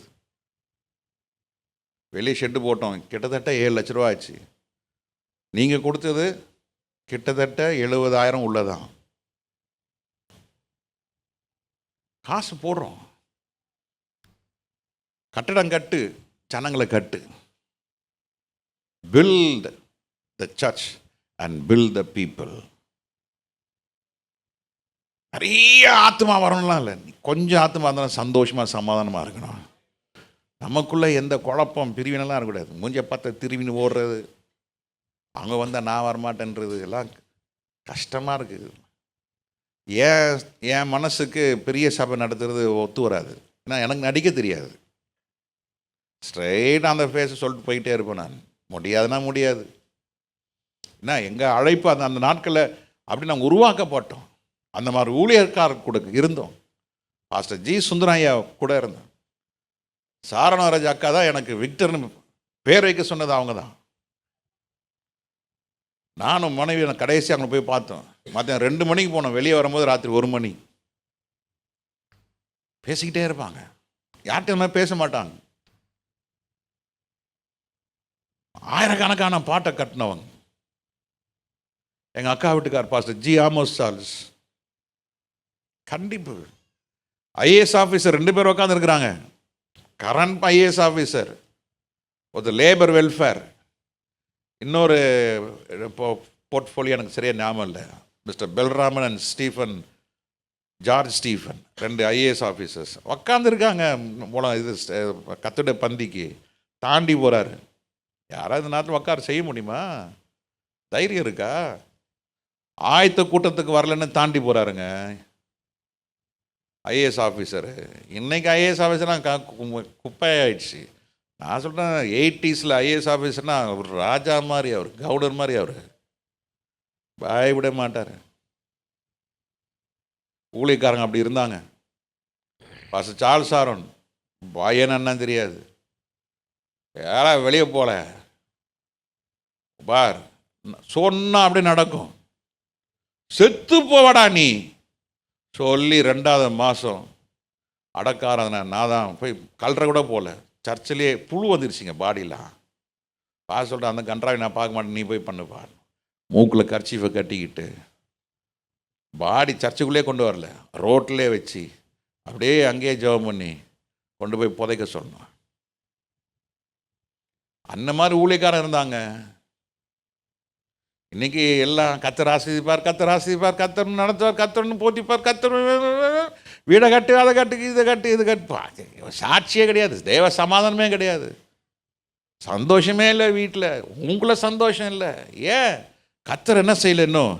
வெளியே ஷெட்டு போட்டோம், கிட்டத்தட்ட 7 லட்ச ரூபா ஆச்சு. நீங்கள் கொடுத்தது கிட்டத்தட்ட 70,000 உள்ளதான். காசு போடுறோம். கட்டடம் கட்டு, ஜனங்களை கட்டு. Build the church and build the people. நிறைய ஆத்மா வரணும்லாம் இல்லை, கொஞ்சம் ஆத்மா இருந்தாலும் சந்தோஷமாக சமாதானமாக இருக்கணும். நமக்குள்ளே எந்த குழப்பம் பிரிவினெல்லாம் இருக்கக்கூடாது. மூஞ்ச பார்த்த திருவின்னு ஓடுறது, அவங்க வந்தால் நான் வரமாட்டேன்றது எல்லாம் கஷ்டமாக இருக்குது. என் மனசுக்கு பெரிய சபை நடத்துறது ஒத்து வராது. ஏன்னா எனக்கு நடிக்க தெரியாது. ஸ்ட்ரைட்டாக அந்த ஃபேஸை சொல்லிட்டு போயிட்டே இருப்பேன் நான். முடியாதுன்னா முடியாது. ஏன்னா எங்கள் அழைப்பு அந்த நாட்களில் அப்படி நாங்கள் உருவாக்கப்பட்டோம். அந்த மாதிரி ஊழியர்காரர் கூட இருந்தோம். பாஸ்டர் ஜி சுந்தரையா கூட இருந்தோம். சாரணராஜ் அக்கா தான் எனக்கு விக்டர்னு பேர் வைக்க சொன்னது அவங்க தான். நானும் மனைவி கடைசி அங்கே போய் பார்த்தோம். மத்தியானம் 2 மணிக்கு போனோம். வெளியே வரும்போது ராத்திரி 1 மணி. பேசிக்கிட்டே இருப்பாங்க, யார்கிட்ட பேச மாட்டாங்க. ஆயிரக்கணக்கான பாட்டை கட்டினவங்க. எங்கள் அக்கா வீட்டுக்கார் பாஸ்டர் ஜி ஆமோஸ் சார்ல்ஸ், கண்டிப்பு ஐஏஎஸ் ஆஃபீஸர் 2 பேர் உட்காந்துருக்குறாங்க. கரண்ட் ஐஏஎஸ் ஆஃபீஸர், ஒரு லேபர் வெல்ஃபேர், இன்னொரு போர்ட்ஃபோலியோ எனக்கு சரியாக ஞாபகம் இல்லை. Mister Belraman and Stephen, George Stephen, 2 IAS officers உக்காந்துருக்காங்க. மூலம் இது கத்துட பந்திக்கு தாண்டி போகிறாரு. யாராவது இந்த நேரத்தில் உட்கார செய்ய முடியுமா? தைரியம் இருக்கா? ஆயத்த கூட்டத்துக்கு வரலன்னு தாண்டி போகிறாருங்க ஐஏஎஸ் ஆஃபீஸரு. இன்றைக்கி ஐஏஎஸ் ஆஃபீஸர்லாம் குப்பையாயிடுச்சு. நான் சொல்கிறேன், 80s ஐஏஎஸ் ஆஃபீஸர்னால் அவர் ராஜா மாதிரி, அவர் கவுடர் மாதிரி, அவர் பயப்பட மாட்டார். ஊழியக்காரங்க அப்படி இருந்தாங்க. பாஸ்டர் சார்ல்ஸ் ஆரோன் பயன் என்னன்னு தெரியாது. யாரா வெளியே போல பார் சொன்னால் அப்படி நடக்கும். செத்து போவடா நீ சொல்லி 2வது மாதம் அடக்காரன் நான் தான் போய் கல்ற கூட போகல. சர்ச்சிலேயே புழு வந்துருச்சுங்க பாடிலாம். சொல்கிறேன், அந்த கன்றாவை நான் பார்க்க மாட்டேன், நீ போய் பண்ணுப்பா. மூக்கில் கர்ச்சீஃபை கட்டிக்கிட்டு பாடி சர்ச்சுக்குள்ளே கொண்டு வரல, ரோட்டிலே வச்சு அப்படியே அங்கேயே ஜெபம் பண்ணி கொண்டு போய் புதைக்க சொல்லணும். அந்த மாதிரி ஊழியக்காரன் இருந்தாங்க. இன்றைக்கி எல்லாம் கத்தர் ஆசீர்வதிப்பார், கத்தர் ஆசீர்வதிப்பார், கத்தர் நடத்துவார், கத்தர்னு போட்டிப்பார், கத்தர் வீடை கட்டு, அதை கட்டு, இதை கட்டு, இது கட்டுப்பா. சாட்சியே கிடையாது, தேவ சமாதானமே கிடையாது, சந்தோஷமே இல்லை வீட்டில். உங்களை சந்தோஷம் இல்லை. ஏன்? கத்தர் என்ன செய்யலை? இன்னும்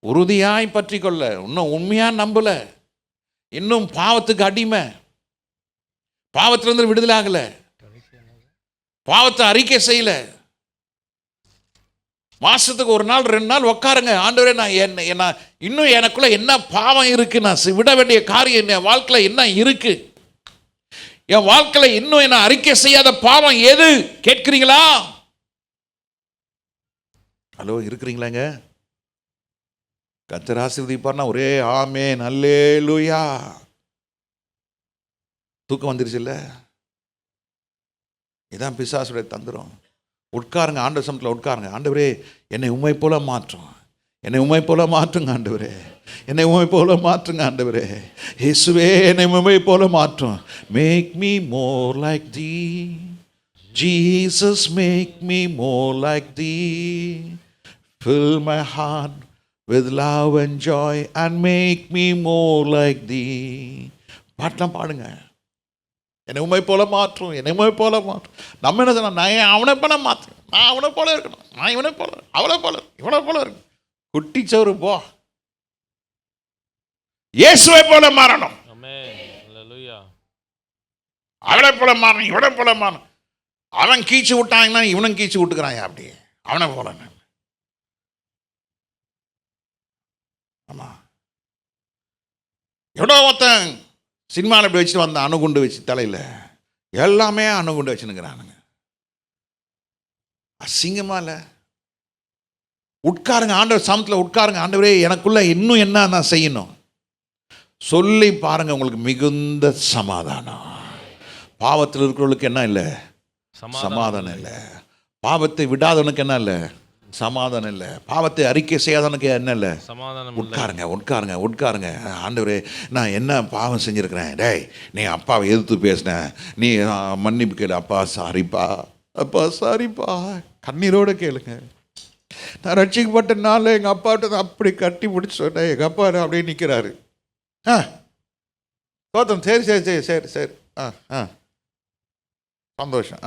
உறுதியாய் பற்றி கொள்ள, இன்னும் உண்மையாக நம்பலை, இன்னும் பாவத்துக்கு அடிமை, பாவத்திலிருந்து விடுதலை ஆகலை, பாவத்தை அறிக்கை செய்யலை. மாதத்துக்கு 1 நாள் 2 நாள் உட்காருங்க, ஆண்டவரே நான் என்ன இன்னும் எனக்குள்ள என்ன பாவம் இருக்கு, நான் விட வேண்டிய காரியம் என் வாழ்க்கையில் என்ன இருக்கு, என் வாழ்க்கையில் இன்னும் என்ன அறிக்கை செய்யாத பாவம் எது கேட்கிறீங்களா? ஹலோ, இருக்கிறீங்களாங்க? கர்த்தர் ஆசீர்வதிப்பார்னா ஒரே ஆமென் அல்லேலூயா. தூக்கம் வந்துருச்சு இல்லை? இதான் பிசாசுடைய தந்திரம். உட்காருங்க, ஆண்டவர் சமத்தில் உட்காருங்க. ஆண்டவரே என்னை உம்மை போல மாற்றும், என்னை உம்மை போல மாற்றுங்க ஆண்டவரே, என்னை உம்மை போல மாற்றுங்க ஆண்டவரே. இயேசுவே என்னை உம்மை போல மாற்றும். Make me more like the Jesus, make me more like the, fill my heart with love and joy and make me more like thee. பாட்டெலாம் பாடுங்க. என்னை உண்மை போல மாற்றும், என்னை உண்மை போல மாற்றும். நம்ம என்ன சொன்னால், நான் அவனை பண்ண மாற்றேன், நான் அவனை போல இருக்கணும், நான் இவனை போல, அவளை போல, இவனை போல இருக்கணும். குட்டிச்சவரு போ, இயேசுவை போல மாறணும். ஆமென். ஹalleluya. அவளை போல மாறணும், இவனை போல மாறணும். அவன் கீச்சு விட்டாங்கன்னா இவனும் கீச்சு விட்டுக்கிறான். அப்படி அவனை போல நான். ஆமா, எவ்வளோ ஒருத்தன் சினிமாவில் இப்படி வச்சுட்டு வந்த அணுகுண்டு வச்சு தலையில் எல்லாமே அணுகுண்டு வச்சுன்னுக்கிறானுங்க. அசிங்கமா இல்லை? உட்காருங்க, ஆண்டவர் சாமத்தில் உட்காருங்க. ஆண்டவரே எனக்குள்ள இன்னும் என்ன நான் செய்யணும் சொல்லி பாருங்க, உங்களுக்கு மிகுந்த சமாதானம். பாவத்தில் இருக்கிறவங்களுக்கு என்ன இல்லை? சமாதானம் இல்லை. பாவத்தை விடாதவனுக்கு என்ன இல்லை? சமாதானம் இல்லை. பாவத்தை அறிக்கை செய்யாதவனுக்கு என்ன இல்லை? சமாதானம். உட்காருங்க உட்காருங்க உட்காருங்க. ஆண்டவரே நான் என்ன பாவம் செஞ்சுருக்கிறேன்? டேய், நீ அப்பாவை எதிர்த்து பேசின, நீ மன்னிப்பு கேளு. அப்பா சாரிப்பா, அப்பா சாரிப்பா, கண்ணீரோடு கேளுங்க. நான் ரட்சிக்கப்பட்ட நாளில் எங்கள் அப்பாட்ட அப்படி கட்டி பிடிச்சி சொன்னேன். எங்கள் அப்பா அப்படியே நிற்கிறாரு. தோத்தம், சரி சரி சரி சரி சரி, சந்தோஷம்,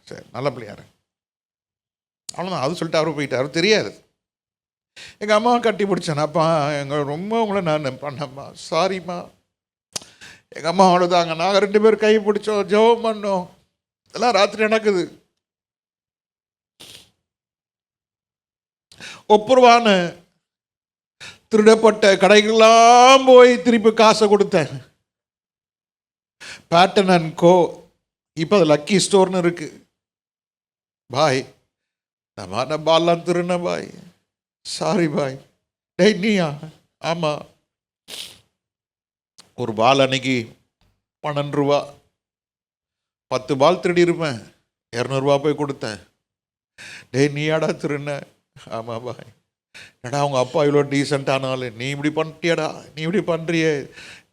சரி, நல்ல பிள்ளையாரு, அவ்வளோதான். அது சொல்லிட்டு அவரு போயிட்டார். அவரு தெரியாது. எங்கள் அம்மாவை கட்டி பிடிச்சேன். அப்பா எங்களை ரொம்ப உங்களை நான் பண்ணம்மா, சாரிம்மா. எங்கள் அம்மா அவ்வளோதாங்க. நாங்கள் 2 பேரும் கை பிடிச்சோம், ஜெபம் பண்ணோம். இதெல்லாம் ராத்திரி நடக்குது. ஒப்புரவான திருடப்பட்ட கடைகள்லாம் போய் திருப்பி காசை கொடுத்தேன். பேட்டன் அண்ட் கோ, இப்போ அது லக்கி ஸ்டோர்னு இருக்கு. பாய், நான் பால்லாம் திருண்ண பாய், சாரி பாய். டேய் நீயா? ஆமாம். ஒரு பால் அன்னைக்கு 12 ரூபா, 10 பால் திருடி இருப்பேன், 200 ரூபா போய் கொடுத்தேன். டேய் நீயாடா திருண்ண? ஆமாம் பாய். ஏடா அவங்க அப்பா இவ்வளோ டீசெண்டானாலும் நீ இப்படி பண்ணிட்டியாடா, நீ இப்படி பண்ணுறியே,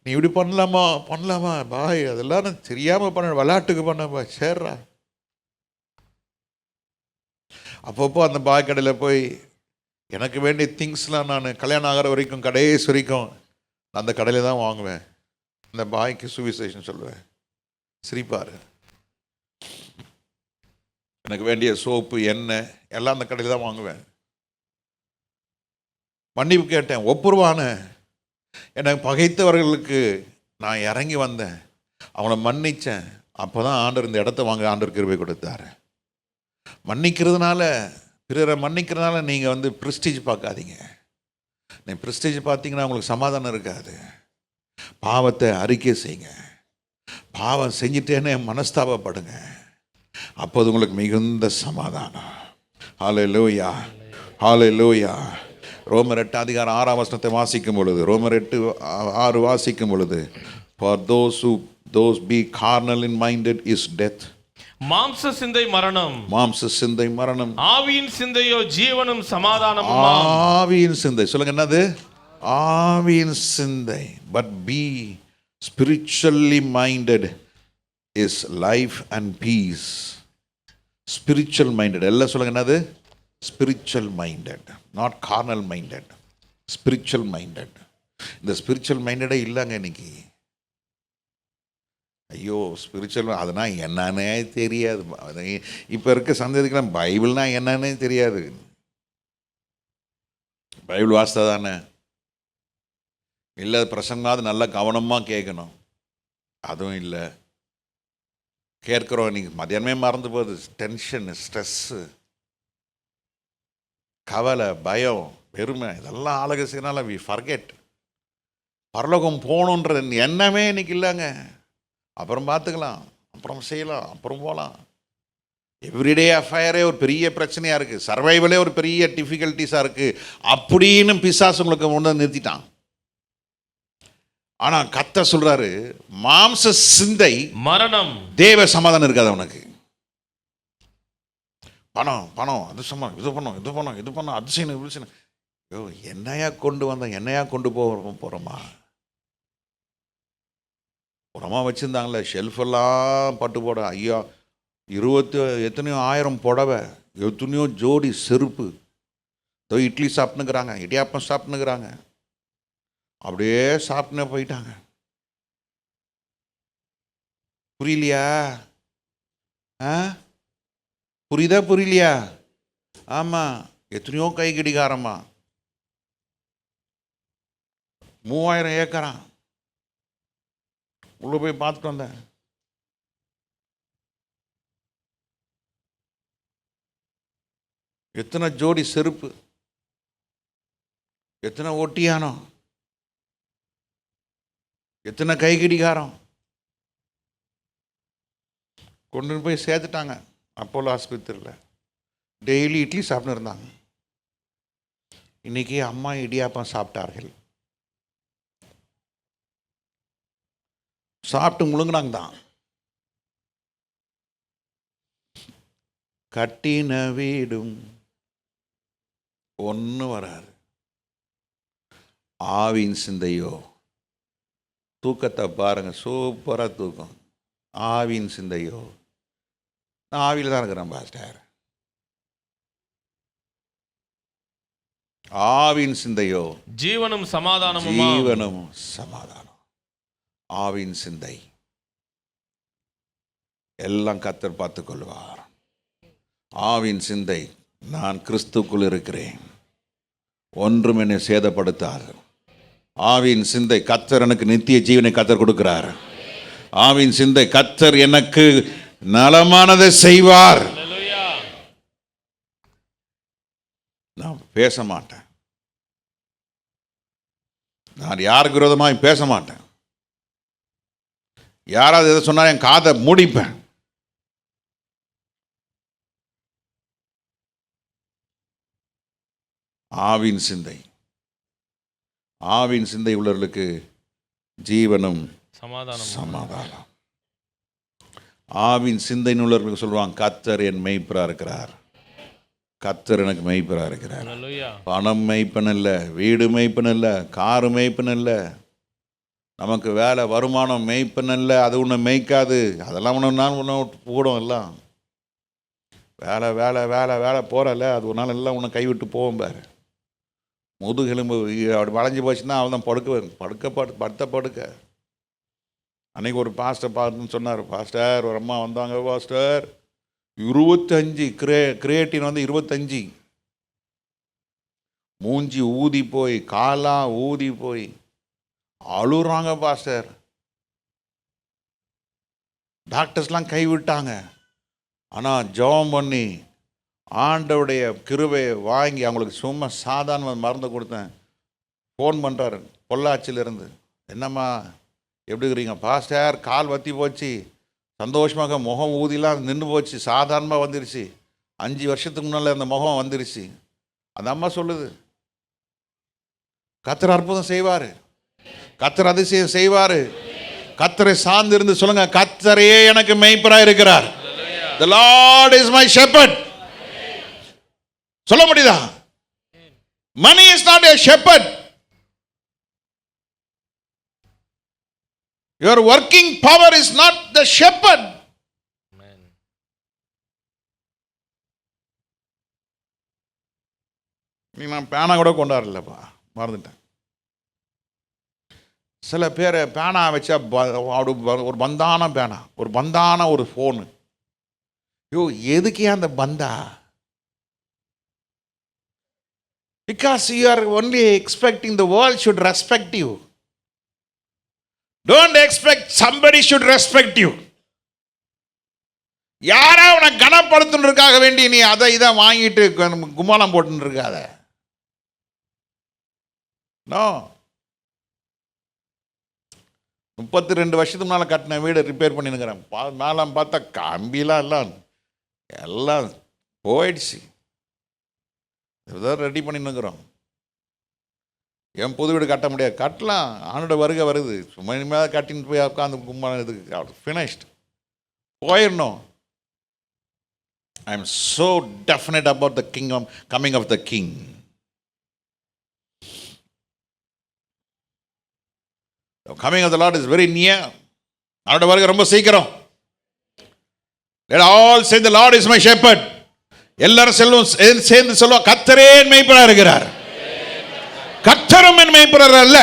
நீ இப்படி பண்ணலாமா பாய்? அதெல்லாம் நான் தெரியாமல் பண்ண, விளையாட்டுக்கு பண்ண பாய். சேர்றா. அப்பப்போ அந்த பாய் கடையில் போய் எனக்கு வேண்டிய திங்ஸ்லாம் நான் கல்யாணம் ஆகிற வரைக்கும், கடைசி வரைக்கும் அந்த கடையில் தான் வாங்குவேன். அந்த பாய்க்கு சுவிசேஷன் சொல்லுவேன். சிரிப்பார். எனக்கு வேண்டிய சோப்பு, எண்ணெய் எல்லாம் அந்த கடையில் தான் வாங்குவேன். மன்னிப்பு கேட்டேன். ஒப்புரவான எனக்கு பகைத்தவர்களுக்கு நான் இறங்கி வந்தேன், அவங்கள மன்னித்தேன். அப்போ தான் ஆண்டவர் இந்த இடத்த வாங்க ஆண்டவர் கிருபை கொடுத்தாரு. மன்னிக்கிறதுனால, பிறரை மன்னிக்கிறதுனால நீங்கள் ப்ரெஸ்டீஜ் பார்க்காதீங்க. நீங்கள் ப்ரெஸ்டீஜ் பார்த்தீங்கன்னா உங்களுக்கு சமாதானம் இருக்காது. பாவத்தை அறிக்கை செய்யுங்க. பாவம் செஞ்சிட்டேன்னு மனஸ்தாபப்படுங்க. அப்போது உங்களுக்கு மிகுந்த சமாதானம். ஹல்லேலூயா, ஹல்லேலூயா. ரோமர் 8:6 வாசிக்கும் பொழுது, ரோமர் 8:6 வாசிக்கும் பொழுது, for those be carnal in minded is death. மாம்ச சிந்தை மரணம், மாம்ச சிந்தை மரணம், ஆவியின் சிந்தையோ ஜீவனும் சமாதானமும். ஆவியின் சிந்தை சொல்லுங்க, என்னது? ஆவியின் சிந்தை. but be spiritually minded is life and peace. spiritual minded, எல்லாம் சொல்லுங்க, என்னது? spiritual minded, not carnal minded, spiritual minded. இந்த spiritual minded இல்லைங்க இன்னைக்கு. ஐயோ ஸ்பிரிச்சுவல் அதுனா என்னன்னே தெரியாது. இப்போ இருக்க சந்ததிக்கெல்லாம் பைபிள்னா என்னன்னே தெரியாது. பைபிள் வாசித்தா தானே? இல்லை பிரசங்காவது நல்லா கவனமாக கேட்கணும், அதுவும் இல்லை. கேட்குறோம், இன்னைக்கு மதியானமே மறந்து போகுது. டென்ஷன், ஸ்ட்ரெஸ்ஸு, கவலை, பயம், பெருமை, இதெல்லாம் ஆலோசனைனால வி ஃபர்கெட். பரலோகம் போகணுன்ற எண்ணமே இன்னைக்கு இல்லைங்க. அப்புறம் பார்த்துக்கலாம், அப்புறம் செய்யலாம், அப்புறம் போகலாம். எவ்ரிடே அஃபயரே ஒரு பெரிய பிரச்சனையாக இருக்குது, சர்வைவலே ஒரு பெரிய டிஃபிகல்ட்டிஸாக இருக்குது அப்படின்னு பிசாசு உங்களுக்கு கொண்டு நிறுத்திட்டான். ஆனால் கர்த்தர் சொல்கிறாரு, மாம்ச சிந்தை மரணம், தேவ சமாதானம் இருக்காது அவனுக்கு. பணம் பணம், அது சமாதானம், இது பண்ணோம் இது பண்ணோம் இது பண்ணோம், அது செய்யணும் இது செய்யணும். ஐயோ என்னையா கொண்டு வந்தோம், என்னையா கொண்டு போகிறோமா? புறமா வச்சுருந்தாங்களே ஷெல்ஃபெல்லாம் பட்டு போட, ஐயா 20 எத்தனையோ 1000 புடவை, எத்தனையோ ஜோடி செருப்பு. இட்லி சாப்பிட்டுக்கிறாங்க, இடியாப்பம் சாப்பிட்டுக்கிறாங்க, அப்படியே சாப்பிட்டுனே போயிட்டாங்க. புரியலையா? புரியுதா புரியலையா? ஆமாம், எத்தனையோ கை கடிகாரமா, 3000 ஏக்கரா. உள்ளே போய் பார்த்துட்டு வந்தேன். எத்தனை ஜோடி செருப்பு, எத்தனை ஒட்டியானம், எத்தனை கை கடிகாரம். கொண்டு போய் சேர்த்துட்டாங்க அப்போலோ ஆஸ்பத்திரியில். டெய்லி இட்லி சாப்பிட்டு இருந்தாங்க. இன்னைக்கு அம்மா இடியாப்பம் சாப்பிட்டார்கள். சாப்பிட்டு முழுங்கினாங்க தான். கட்டின வீடும் ஒன்றும் வராது. ஆவின் சிந்தையோ, தூக்கத்தை பாருங்க, சூப்பராக தூக்கம். ஆவின் சிந்தையோ, நான் ஆவியில் தான் இருக்கிறேன் பாஸ்டர். ஆவின் சிந்தையோ ஜீவனும் சமாதானமும். ஜீவனும் சமாதானம். ஆவின் சிந்தை எல்லாம் கர்த்தர் பார்த்துக் கொள்வார். ஆவின் சிந்தை, நான் கிறிஸ்துக்குள் இருக்கிறேன், ஒன்றும் என்னை சேதப்படுத்தாது. ஆவின் சிந்தை, கர்த்தர் எனக்கு நித்திய ஜீவனை கர்த்தர் கொடுக்கிறார். ஆவின் சிந்தை, கர்த்தர் எனக்கு நலமானதை செய்வார். நான் பேச மாட்டேன், நான் யாருக்கு விரோதமாக பேச மாட்டேன். யாராவது எதை சொன்னாலும் என் காதை மூடிப்பேன். ஆவின் சிந்தை, ஆவின் சிந்தை உள்ளவர்களுக்கு ஜீவனும் சமாதானம். ஆவின் சிந்தை உள்ளவர்களுக்கு சொல்லுவாங்க, கர்த்தர் என் மெய்ப்பராக இருக்கிறார், கர்த்தர் எனக்கு மெய்ப்பராக இருக்கிறார். பணம் மெய்ப்பன் இல்லை, வீடு மெய்ப்பன் இல்லை, காரு மெய்ப்பன் இல்லை, நமக்கு வேலை வருமானம் மெய்ப்பன் இல்லை, அது ஒன்று மெய்க்காது. அதெல்லாம் ஒன்று போடும். எல்லாம் வேலை வேலை வேலை வேலை போகிறல்ல, அது ஒரு நாள் எல்லாம் ஒன்று கைவிட்டு போவோம் பாரு. முதுகெலும்பு அப்படி வளைஞ்சி போச்சுன்னா அவள் தான் படுக்க. அன்றைக்கி ஒரு பாஸ்டர் பார்த்துன்னு சொன்னார், பாஸ்டர் ஒரு அம்மா வந்தாங்க, பாஸ்டர் 25 கிரியேட்டின் வந்து 25, மூஞ்சி ஊதி போய், காலாம் ஊதி போய் அழுறாங்க பாஸ்டர். டாக்டர்ஸ்லாம் கைவிட்டாங்க. ஆனால் ஜெபம் பண்ணி ஆண்டவுடைய கிருபையை வாங்கி அவங்களுக்கு சும்மா சாதாரண மருந்து கொடுத்தேன். ஃபோன் பண்ணுறாரு பொள்ளாச்சியிலேருந்து, என்னம்மா எப்படி இருக்கிறீங்க பாஸ்டர்? கால் வத்தி போச்சு, சந்தோஷமாக முகம் ஊதிலாம் நின்று போச்சு, சாதாரணமாக வந்துருச்சு. 5 வருஷத்துக்கு முன்னால் அந்த முகம் வந்துருச்சு. அந்த அம்மா சொல்லுது, கர்த்தர் அற்புதம் செய்வார், கர்த்தர் அதிசயம் செய்வார். கர்த்தரை சார்ந்து இருந்து சொல்லுங்க, கர்த்தரே எனக்கு மெய்ப்பராக இருக்கிறார். The Lord is my shepherd. சொல்ல முடியுதா? Money is not a shepherd. Your working power is not the shepherd. நீ நான் பேனா கூட கொண்டாடலப்பா, மறந்துட்டேன். சில பேர் பேனா வச்சா ஒரு பந்தான பேனா, ஒரு பந்தான ஒரு ஃபோனு. யோ எதுக்கே அந்த பந்தா? Because you are only expecting the world should respect you. Don't expect somebody should respect you. யாரா உன்னை கனப்படுத்துறதுக்காக வேண்டி நீ அதை இதை வாங்கிட்டு கும்மாளம் போட்டுன்னு இருக்காத. நோ. 32 வருஷத்துக்கு முன்னால் கட்டின வீடு ரிப்பேர் பண்ணினுக்கிறேன். மேலாம் பார்த்தா கம்பிலாம் எல்லாம் போயிடுச்சு. இதான் ரெடி பண்ணின்னுக்கிறோம். என் புது வீடு கட்ட முடியாது, கட்டலாம், ஆனோட வருகை வருது. சும்மா இனிமேல் கட்டின்னு போய் உட்காந்து கும்பான இதுக்கு ஃபினிஷ்ட் போயிடணும். I am so definite about the kingdom coming of the king. The coming of the Lord is very near. அவரோட வருகை ரொம்ப சீக்கிரம். Let all say the Lord is my shepherd. எல்லாரும் சேர்ந்து சொல்லுவோம், கர்த்தரே என் மெய்ப்பராக இருக்கிறார். கர்த்தரும் என் மெய்ப்பராக அல்ல.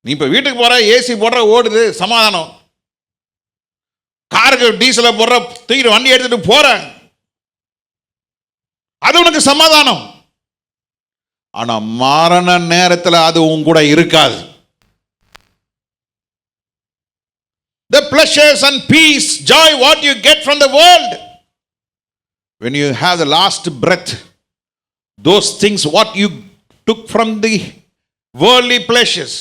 நீ இப்ப வீட்டுக்கு போற, ஏசி போடுற, ஓடுது, சமாதானம். காருக்கு டீசலை போடுற, தூக்கிட்டு வண்டி எடுத்துட்டு போற, அது உனக்கு சமாதானம். ஆனா மரண நேரத்தில் அது உன் கூட இருக்காது. The pleasures and peace, joy, what you get from the world, when you have the last breath, those things what you took from the worldly pleasures,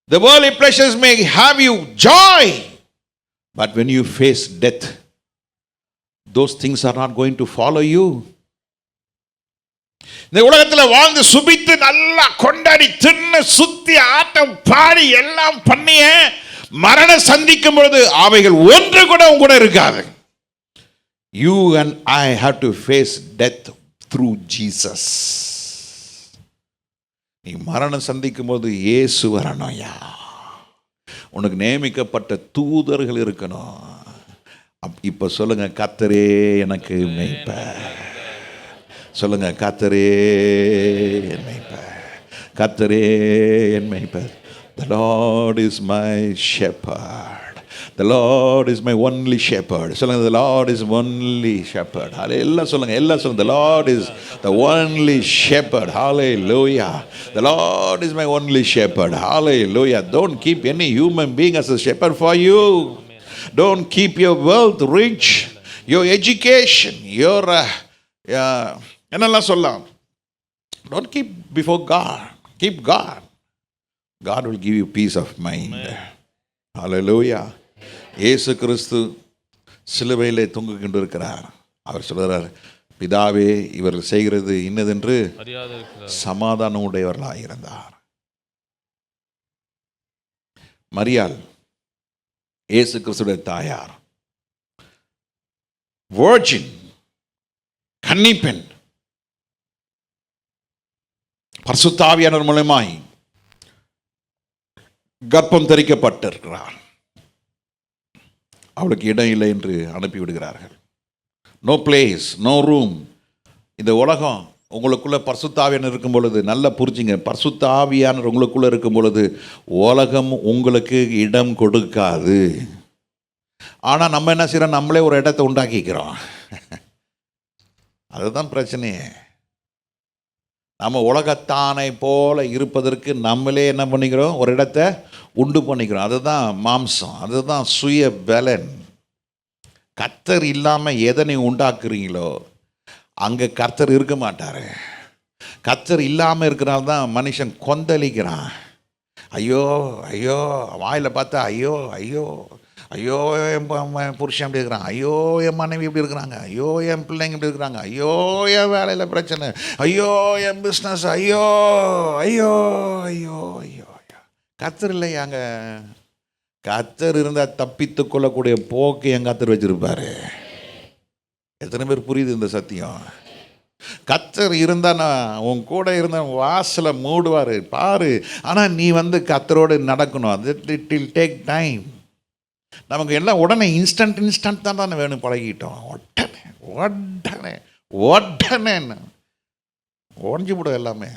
the worldly pleasures may have you joy, but when you face death, those things are not going to follow you. இந்த உலகத்தில் வாழ்ந்து சுபித்து நல்லா கொண்டாடி தின்னு சுத்தி ஆட்டம் பாடி எல்லாம் பண்ணிய மரணம் சந்திக்கும் பொழுது அவைகள் ஒன்று கூட உங்க கூட இருக்காது. You and I have to face death through Jesus. நீ மரணம் சந்திக்கும் போது இயேசு வரணும்யா. உனக்கு நியமிக்கப்பட்ட தூதர்கள் இருக்கணும். இப்ப சொல்லுங்க, கர்த்தரே எனக்கு மேய்ப்பர். சொல்லுங்க, கர்த்தரே என் மேய்ப்பர், கர்த்தரே என் மேய்ப்பர். The Lord is my shepherd. The Lord is my only shepherd. சொல்லுங்க, the Lord is only shepherd. எல்லாம் சொல்லுங்க, எல்லாம் சொல்லுங்க. The Lord is the only shepherd. Hallelujah. The Lord is my only shepherd. Hallelujah. Don't keep any human being as a shepherd for you. Don't keep your wealth rich, your education, your என்னெல்லாம் சொல்லலாம். Don't keep before God. Keep God. God will give you peace of mind. Hallelujah. இயேசு கிறிஸ்து சிலுவையிலே தொங்கிக் இருக்கிறார். அவர் சொல்கிறார், பிதாவே இவர்கள் செய்கிறது இன்னதென்று சமாதானம் உடையவர்களாக இருந்தார். மரியாள் இயேசு கிறிஸ்துடைய தாயார், வர்ஜின், கன்னிப்பெண், பரிசுத்த ஆவியானவர் மூலமாய் கர்ப்பம் தரிக்கப்பட்டிருக்கிறார். அவளுக்கு இடம் இல்லை என்று அனுப்பிவிடுகிறார்கள். No place, no room. இந்த உலகம் உங்களுக்குள்ள பரிசுத்த ஆவியானவர் இருக்கும் பொழுது, நல்லா புரிஞ்சுங்க, பரிசுத்த ஆவியானவர் உங்களுக்குள்ள இருக்கும் பொழுது உலகம் உங்களுக்கு இடம் கொடுக்காது. ஆனால் நம்ம என்ன செய்யறோம், நம்மளே ஒரு இடத்தை உண்டாக்கிக்கிறோம். அதுதான் பிரச்சனையே. நம்ம உலகத்தானை போல இருப்பதற்கு நம்மளே என்ன பண்ணிக்கிறோம், ஒரு இடத்தை உண்டு பண்ணிக்கிறோம். அதுதான் மாம்சம், அதுதான் சுய பலன். கர்த்தர் இல்லாமல் எதை நீ உண்டாக்குறீங்களோ அங்கே கர்த்தர் இருக்க மாட்டார். கர்த்தர் இல்லாமல் இருக்கிறனால தான் மனுஷன் கொந்தளிக்கிறான். ஐயோ ஐயோ, வாயில் பார்த்தா ஐயோ ஐயோ ஐயோ, என் புருஷன் எப்படி இருக்கிறான், ஐயோ என் மனைவி எப்படி இருக்கிறாங்க, ஐயோ என் பிள்ளைங்க எப்படி இருக்கிறாங்க, ஐயோ என் வேலையில் பிரச்சனை, ஐயோ என் பிஸ்னஸ், ஐயோ ஐயோ ஐயோ ஐயோ. கர்த்தர் இல்லையாங்க. கர்த்தர் இருந்தால் தப்பித்து கொள்ளக்கூடிய போக்கு என் கர்த்தர் வச்சிருப்பாரு. எத்தனை பேர் புரியுது இந்த சத்தியம்? கர்த்தர் இருந்தானா உன் கூட இருந்தா வாசலை மூடுவார் பாரு. ஆனால் நீ கர்த்தரோடு நடக்கணும். அது இட் வில் டேக் டைம். நமக்கு எல்லாம் உடனே இன்ஸ்டன்ட் தான் வேணும், பழகிட்டோம். உடனே உடனே உடனே உடஞ்சி விடும் எல்லாமே.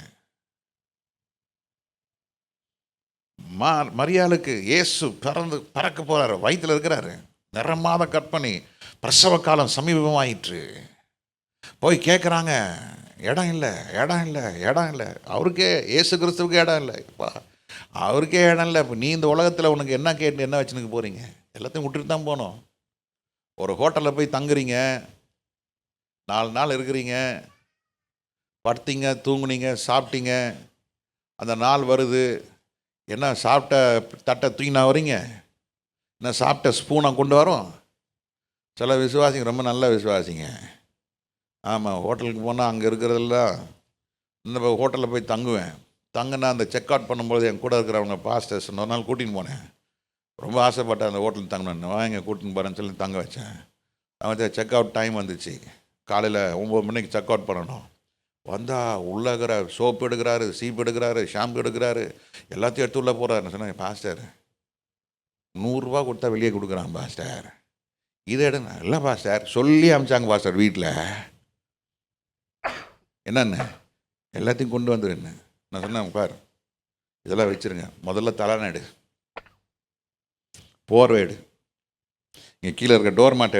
மரியாளுக்கு இயேசு பறக்க போறாரு, வயிற்றில் இருக்கிறாரு, நிறமாத கற்பனை, பிரசவ காலம் சமீபமாயிற்று. போய் கேட்குறாங்க, இடம் இல்லை இடம் இல்லை இடம் இல்லை. அவருக்கே இயேசு கிறிஸ்துவுக்கு இடம் இல்லை. இப்போ அவருக்கே இடம் இல்லை. இப்போ நீ இந்த உலகத்தில் உனக்கு என்ன கேட்டு என்ன வச்சுனுக்கு போகிறீங்க? எல்லாத்தையும் விட்டுட்டு தான் போகணும். ஒரு ஹோட்டலில் போய் தங்குறீங்க, 4 நாள் இருக்கிறீங்க, படுத்தீங்க, தூங்குனீங்க, சாப்பிட்டீங்க. அந்த நாள் வருது, என்ன சாப்பிட்ட தட்டை தூங்கினா வரீங்க, என்ன சாப்பிட்ட ஸ்பூனை கொண்டு வரோம். சில விசுவாசிங்க ரொம்ப நல்ல விசுவாசிங்க, ஆமாம், ஹோட்டலுக்கு போனால் அங்கே இருக்கிறதெல்லாம் இந்த ஹோட்டலில் போய் தங்குவேன். தங்குனா அந்த செக் அவுட் பண்ணும்போது என் கூட இருக்கிறவங்க பாஸ்டர்ஸ் ஒரு நாள் கூட்டின்னு போனேன். ரொம்ப ஆசைப்பட்டேன் அந்த ஹோட்டலுக்கு தங்கணுன்னு. வாங்க கூட்டின்னு போகிறேன்னு சொல்லி தங்க வச்சேன். செக் அவுட் டைம் வந்துச்சு, காலையில் 9 மணிக்கு செக் அவுட் பண்ணணும். வந்தால் உள்ளே இருக்கிற சோப்பு எடுக்கிறாரு, சீப்பு எடுக்கிறாரு, ஷாம்பு எடுக்கிறாரு, எல்லாத்தையும் எடுத்து உள்ளே போகிறாரு. சொன்னேன், பாஸ்டர் 100 ரூபா கொடுத்தா வெளியே கொடுக்குறான் பாஸ்டர், இதை எடுங்க. இல்லை பாஸ்டர், சொல்லி அமிச்சாங்க பாஸ்டர் வீட்டில். என்னென்ன எல்லாத்தையும் கொண்டு வந்துடுன்னு நான் சொன்னேன். பார், இதெல்லாம் வச்சுருங்க, முதல்ல தலைநடு, போர்வை எடு, இங்கே கீழே இருக்க டோர் மேட்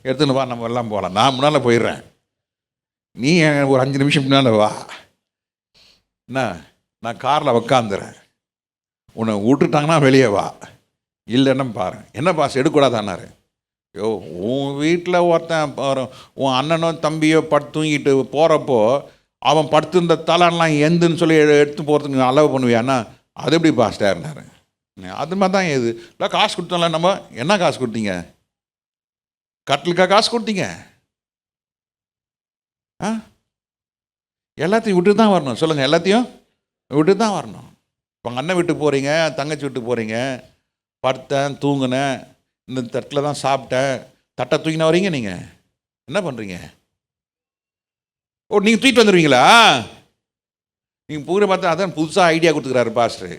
எடுத்துன்னு வா, நம்ம எல்லாம் போகலாம். நான் முன்னால் போயிடுறேன், நீ ஒரு 5 நிமிஷம் முன்னால் வா. என்ன, நான் காரில் உக்காந்துறேன், உன்னை விட்டுட்டாங்கன்னா வெளியே வா, இல்லைன்னா பாரு. என்ன பாஸ் எடுக்கூடாதான்னாரு. ஐயோ, உன் வீட்டில் ஒருத்தன் உன் அண்ணனோ தம்பியோ படுத்து தூங்கிட்டு போகிறப்போ அவன் படுத்துருந்த தலைலாம் எந்துன்னு சொல்லி எடுத்து போகிறதுக்கு அளவு பண்ணுவியான்னா அது எப்படி பாஸ்டாருனாரு. அது மாதிரி தான் இது இல்லை, காசு கொடுத்தோம்ல. நம்ம என்ன காசு கொடுத்தீங்க? கட்டிலுக்கா காசு கொடுத்தீங்க? எல்லாத்தையும் விட்டு தான் வரணும். சொல்லுங்கள், எல்லாத்தையும் விட்டு தான் வரணும். இப்போ அண்ணன் வீட்டுக்கு போகிறீங்க, தங்கச்சி வீட்டுக்கு போகிறீங்க, படுத்தேன் தூங்கினேன், இந்த தட்டில் தான் சாப்பிட்டேன், தட்டை தூக்கின வரீங்க. நீங்கள் என்ன பண்ணுறீங்க? ஓ, நீங்கள் தூக்கிட்டு வந்துடுவீங்களா? நீங்கள் பூரா பார்த்தா அதான் புதுசாக ஐடியா கொடுத்துக்கிறாரு பாஸ்டர்.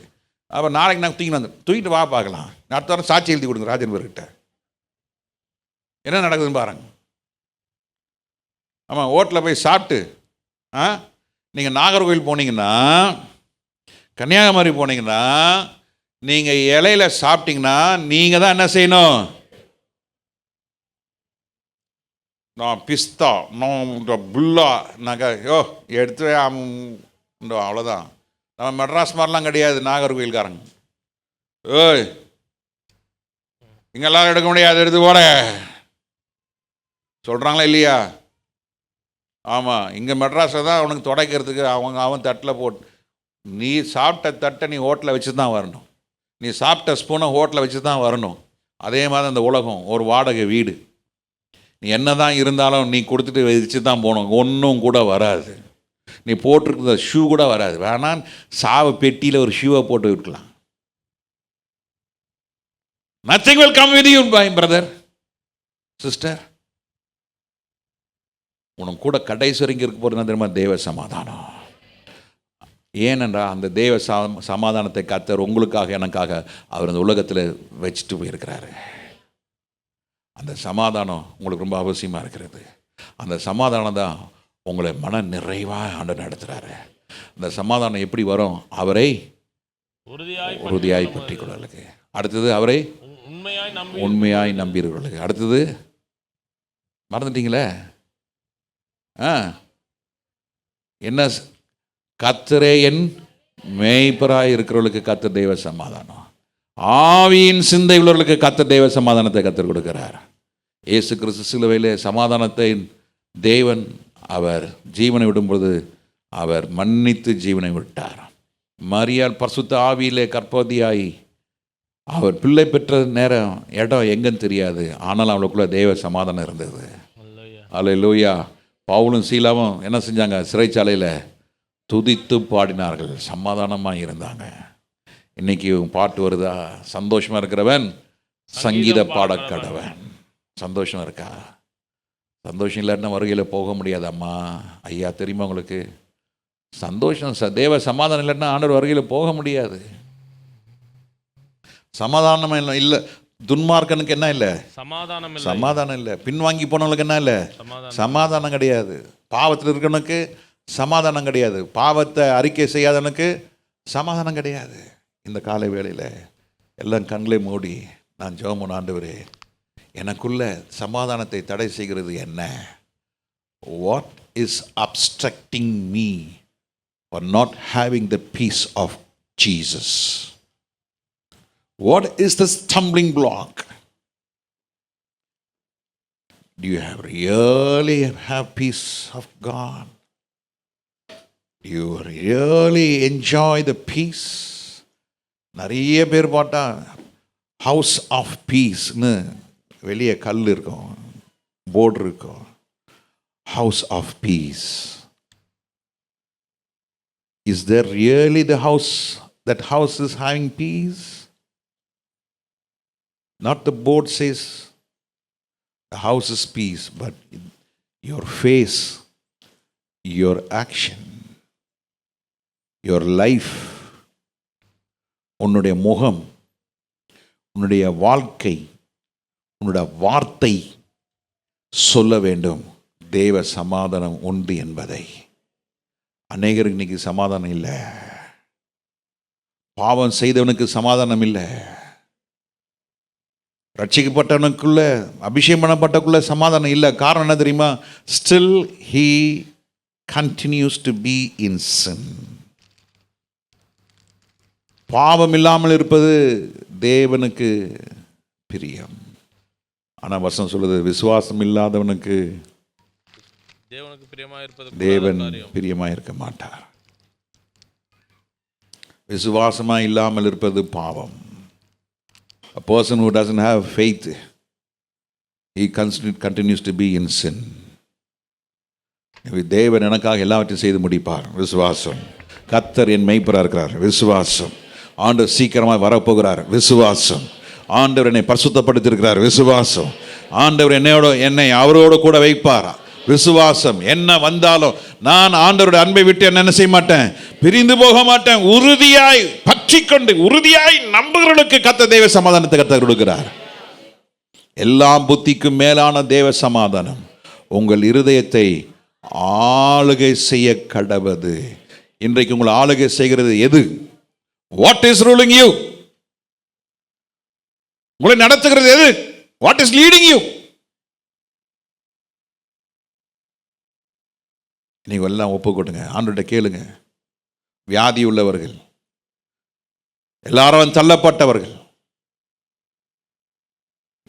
அப்போ நாளைக்கு நாங்கள் தூக்கிட்டு வா பார்க்கலாம். அடுத்த வாரம் சாட்சி எழுதி கொடுங்க ராஜன்பர்கிட்ட. என்ன நடக்குதுன்னு பாருங்க. ஆமாம், ஹோட்டலில் போய் சாப்பிட்டு நீங்கள் நாகர்கோவில் போனீங்கன்னா, கன்னியாகுமரி போனீங்கன்னா, நீங்கள் இலையில சாப்பிட்டீங்கன்னா நீங்கள் தான் என்ன செய்யணும்? நான் பிஸ்தா, நான் இந்த புல்லா, நாங்கள் எடுத்து அவ்வளோதான். நம்ம மெட்ராஸ் மாதிரிலாம் கிடையாது நாகர்கோயில்காரங்க. ஓய், இங்கெல்லாம் எடுக்க முடியாது, எடுத்து போட சொல்கிறாங்களா இல்லையா? ஆமாம், இங்கே மெட்ராஸில் தான் அவனுக்கு துடைக்கிறதுக்கு அவன் தட்டில் போட்டு. நீ சாப்பிட்ட தட்டை நீ ஹோட்டலில் வச்சு தான் வரணும், நீ சாப்பிட்ட ஸ்பூனை ஹோட்டலில் வச்சு தான் வரணும். அதே மாதிரி அந்த உலகம் ஒரு வாடகை வீடு. நீ என்ன தான் இருந்தாலும் நீ கொடுத்துட்டு வச்சு தான் போகணும். ஒன்றும் கூட வராது. நீ போட்டிருக்கிற ஷூ கூட வராது. வேணாம், சாவை பெட்டியில் ஒரு ஷூவை போட்டு விட்டுலாம். Nothing will come with you my brother sister. உனக்கு கூட கடைசி வரைக்கும் இருக்க போகிறது தெரியுமா? தேவ சமாதானம். ஏனென்றால் அந்த தேவ சமாதானத்தை கர்த்தர் உங்களுக்காக எனக்காக அவர் அந்த உலகத்தில் வச்சுட்டு போயிருக்கிறாரு. அந்த சமாதானம் உங்களுக்கு ரொம்ப அவசியமாக இருக்கிறது. அந்த சமாதானம் தான் உங்களை மன நிறைவாக ஆண்டு நடத்துகிறாரு. அந்த சமாதானம் எப்படி வரும்? அவரை உறுதியாய் பற்றி கொள்ளுங்களுக்கு. அடுத்தது அவரை உண்மையாய் நம்பியிருக்கிறவர்களுக்கு. அடுத்தது மறந்துட்டீங்களே? என்ன? கர்த்தரே என் மேய்ப்பராய் இருக்கிறவர்களுக்கு கர்த்தர் தெய்வ சமாதானம். ஆவியின் சிந்தை உள்ளவர்களுக்கு கர்த்தர் தெய்வ சமாதானத்தை கர்த்தர் கொடுக்கிறார். இயேசு கிறிஸ்து சிலுவையிலே சமாதானத்தை தேவன் அவர் ஜீவனை விடும்போது அவர் மன்னித்து ஜீவனை விட்டார். மரியாள் பரிசுத்த ஆவியிலே கர்ப்பவதியாய் அவர் பிள்ளை பெற்ற நேரம் இடம் எங்கன்னு தெரியாது, ஆனால் அவளுக்குள்ள தெய்வ சமாதானம் இருந்தது. அல்லேலூயா. பவுலும் சீலாவும் என்ன செஞ்சாங்க? சிறைச்சாலையில் துதித்து பாடினார்கள், சமாதானமாக இருந்தாங்க. இன்னைக்கு பாட்டு வருதா? சந்தோஷமாக இருக்கிறவன் சங்கீத பாடக்கடவன். சந்தோஷம் இருக்கா? சந்தோஷம் இல்லைன்னா வருகையில் போக முடியாது. அம்மா ஐயா தெரியுமா உங்களுக்கு? சந்தோஷம் தேவ சமாதானம் இல்லைன்னா ஆண்டவர் வருகையில் போக முடியாது. சமாதானம் இல்லை. துன்மார்க்கனுக்கு என்ன இல்லை? சமாதானம் இல்லை. பின்வாங்கி போனவங்களுக்கு என்ன இல்லை? சமாதானம் கிடையாது. பாவத்தில் இருக்கிறவனுக்கு சமாதானம் கிடையாது. பாவத்தை அறிக்கை செய்யாதவனுக்கு சமாதானம் கிடையாது. இந்த காலை வேளையில் எல்லாம் கண்களை மூடி நான் ஜெபம் பண்ண, ஆண்டவரே எனக்குள்ள சமாதானத்தை தடை செய்கிறது என்ன? What is obstructing me for not having the peace of Jesus? What is the stumbling block? Do you really have peace of God? Do you really enjoy the peace? நிறைய பேர் பார்த்தா ஹவுஸ் ஆஃப் பீஸ்னு வெளியே கல் இருக்கும், board இருக்கும். House of peace. Is there really the house? That house is having peace? Not the board says the house is peace, but your face, your action, your life, உன்னுடைய முகம், உன்னுடைய வாழ்க்கை, உன்னுடைய வார்த்தை சொல்ல வேண்டும் தேவ சமாதானம் உண்டு என்பதை. அநேகருக்கு இன்னைக்கு சமாதானம் இல்லை. பாவம் செய்தவனுக்கு சமாதானம் இல்லை. ரட்சிக்கப்பட்டவனுக்குள்ள, அபிஷேகம் பண்ணப்பட்டக்குள்ள சமாதானம் இல்லை. காரணம் என்ன தெரியுமா? Still he continues to be in sin. பாவம் இல்லாமல் இருப்பது தேவனுக்கு பிரியம். ஆனால் வசனம் சொல்லுது, விசுவாசம் இல்லாதவனுக்கு தேவன் பிரியமாக இருக்க மாட்டார். விசுவாசமா இல்லாமல் இருப்பது பாவம். A person who doesn't have faith, he continues to be in sin. தேவன் எனக்காக எல்லாவற்றையும் செய்து முடிப்பார். விசுவாசம். கர்த்தர் என் மேய்ப்பராக இருக்கிறார். விசுவாசம். ஆண்டவர் சீக்கிரமாக வரப்போகிறார். விசுவாசம். ஆண்டவர் என்னை பரிசுத்தப்படுத்தியிருக்கிறார். விசுவாசம். ஆண்டவர் என்னை அவரோடு கூட வைப்பார். விசுவாசம். என்ன வந்தாலும் நான் ஆண்டவருடைய அன்பை விட்டு என்ன செய்ய மாட்டேன், பிரிந்து போக மாட்டேன். உறுதியாய் பற்றிக்கொண்டு உறுதியாய் நம்புகிறவர்களுக்கு கர்த்தர் தேவ சமாதானத்தை கர்த்தர் கொடுக்கிறார். எல்லா புத்திக்கும் மேலான தேவ சமாதானம் உங்கள் இருதயத்தை ஆளுகை செய்ய கடவது. இன்றைக்கு உங்களை ஆளுகை செய்கிறது எது? What is ruling you? உங்களை நடத்துகிறது எது? What is leading you? நீங்க எல்லாம் ஒப்பு கொடுங்க, ஆண்டவர்கிட்ட கேளுங்க. வியாதி உள்ளவர்கள், எல்லாரும் தள்ளப்பட்டவர்கள்,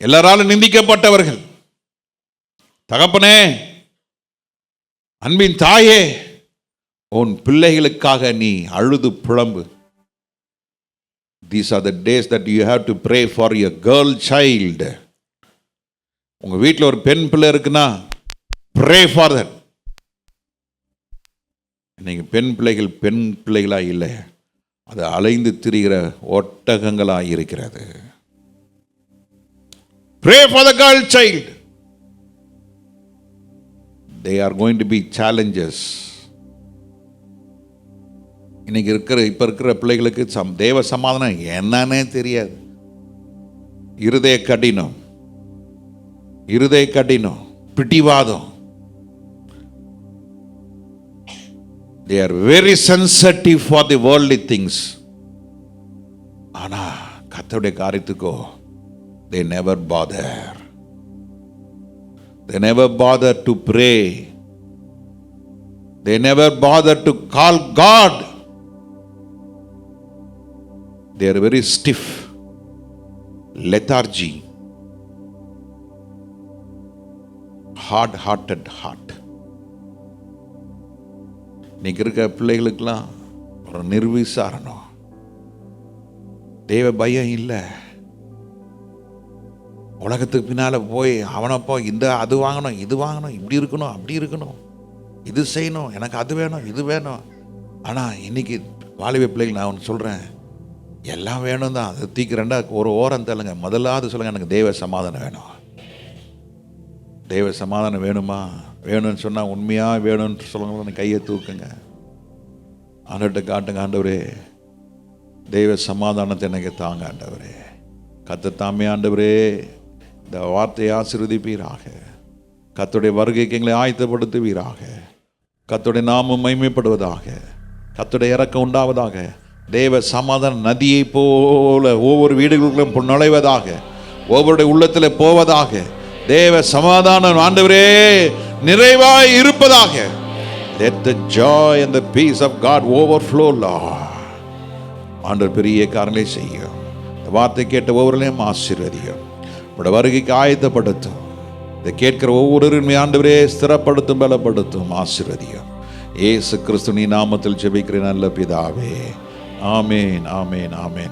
எல்லாராலும் நிந்திக்கப்பட்டவர்கள், தகப்பனே, அன்பின் தாயே, உன் பிள்ளைகளுக்காக நீ அழுது புலம்பு. These are the days that you have to pray for your girl child. உங்க வீட்டில் ஒரு பெண் பிள்ளை இருக்குன்னா pray for that. இன்னைக்கு பெண் பிள்ளைகளா இல்லை, அது அலைந்து திரிகிற ஒட்டகங்களாக இருக்கிறது. Pray for the girl child. They are going to be challenges. இன்னைக்கு இப்ப இருக்கிற பிள்ளைகளுக்கு தேவ சமாதானம் என்னன்னே தெரியாது. இருதய கடினம், பிடிவாதம். They are very sensitive for the worldly things. ஆனா கர்த்தருடைய காரியத்துக்கோ they never bother. They never bother to pray. They never bother to call God. They are very stiff, lethargy, hard-hearted heart. இன்னைக்கு இருக்க பிள்ளைகளுக்கெல்லாம் ஒரு நிர்விசாரணம், தேவ பயம் இல்லை. உலகத்துக்கு பின்னால் போய் அவனப்போ அது வாங்கணும், இது வாங்கணும், இப்படி இருக்கணும், அப்படி இருக்கணும், இது செய்யணும், எனக்கு அது வேணும், இது வேணும். ஆனால் இன்னைக்கு வாலிப பிள்ளைகள் நான் ஒன்று சொல்கிறேன், எல்லாம் வேணும் தான், அது தூக்கி ரெண்டா ஒரு ஓரம் தள்ளுங்க. முதலாவது சொல்லுங்கள், எனக்கு தேவ சமாதானம் வேணும். தேவ சமாதானம் வேணுமா? வேணும்னு சொன்னால் உண்மையாக வேணும்னு சொல்லுங்க, கையை தூக்குங்க, ஆண்டவர்கிட்ட காட்டுங்க. ஆண்டவரே, தெய்வ சமாதானத்தை எனக்கு தாங்க ஆண்டவரே. கர்த்தர் தாமே ஆண்டவரே இந்த வார்த்தையை ஆசீர்வதிப்பீராக. கர்த்தருடைய வருகைக்கு எங்களை ஆயத்தப்படுத்துவீராக. கர்த்தருடைய நாமம் மகிமைப்படுவதாக. கர்த்தருடைய இரக்கம் உண்டாவதாக. தேவ சமாதான நதியை போல ஒவ்வொரு வீடுகளுக்கும் நுழைவதாக, ஒவ்வொருடைய உள்ளத்தில் போவதாக. தேவ சமாதானம் ஆண்டவரே நிறைவாய் இருப்பதாக. Let the joy and the peace of God overflow, Lord. ஆண்டவர் பெரிய காரியங்களை செய்யும். இந்த வார்த்தை கேட்ட ஒவ்வொருவரையும் ஆசீர்வதியும். உடைய வருகைக்கு ஆயத்தப்படுத்தும். இதை கேட்கிற ஒவ்வொருவரும் ஆண்டவரே ஸ்திரப்படுத்தும், பலப்படுத்தும், ஆசீர்வதியும். இயேசு கிறிஸ்து நாமத்தில் ஜெபிக்கிறேன் நல்ல பிதாவே. ஆமேன், ஆமேன், ஆமேன்.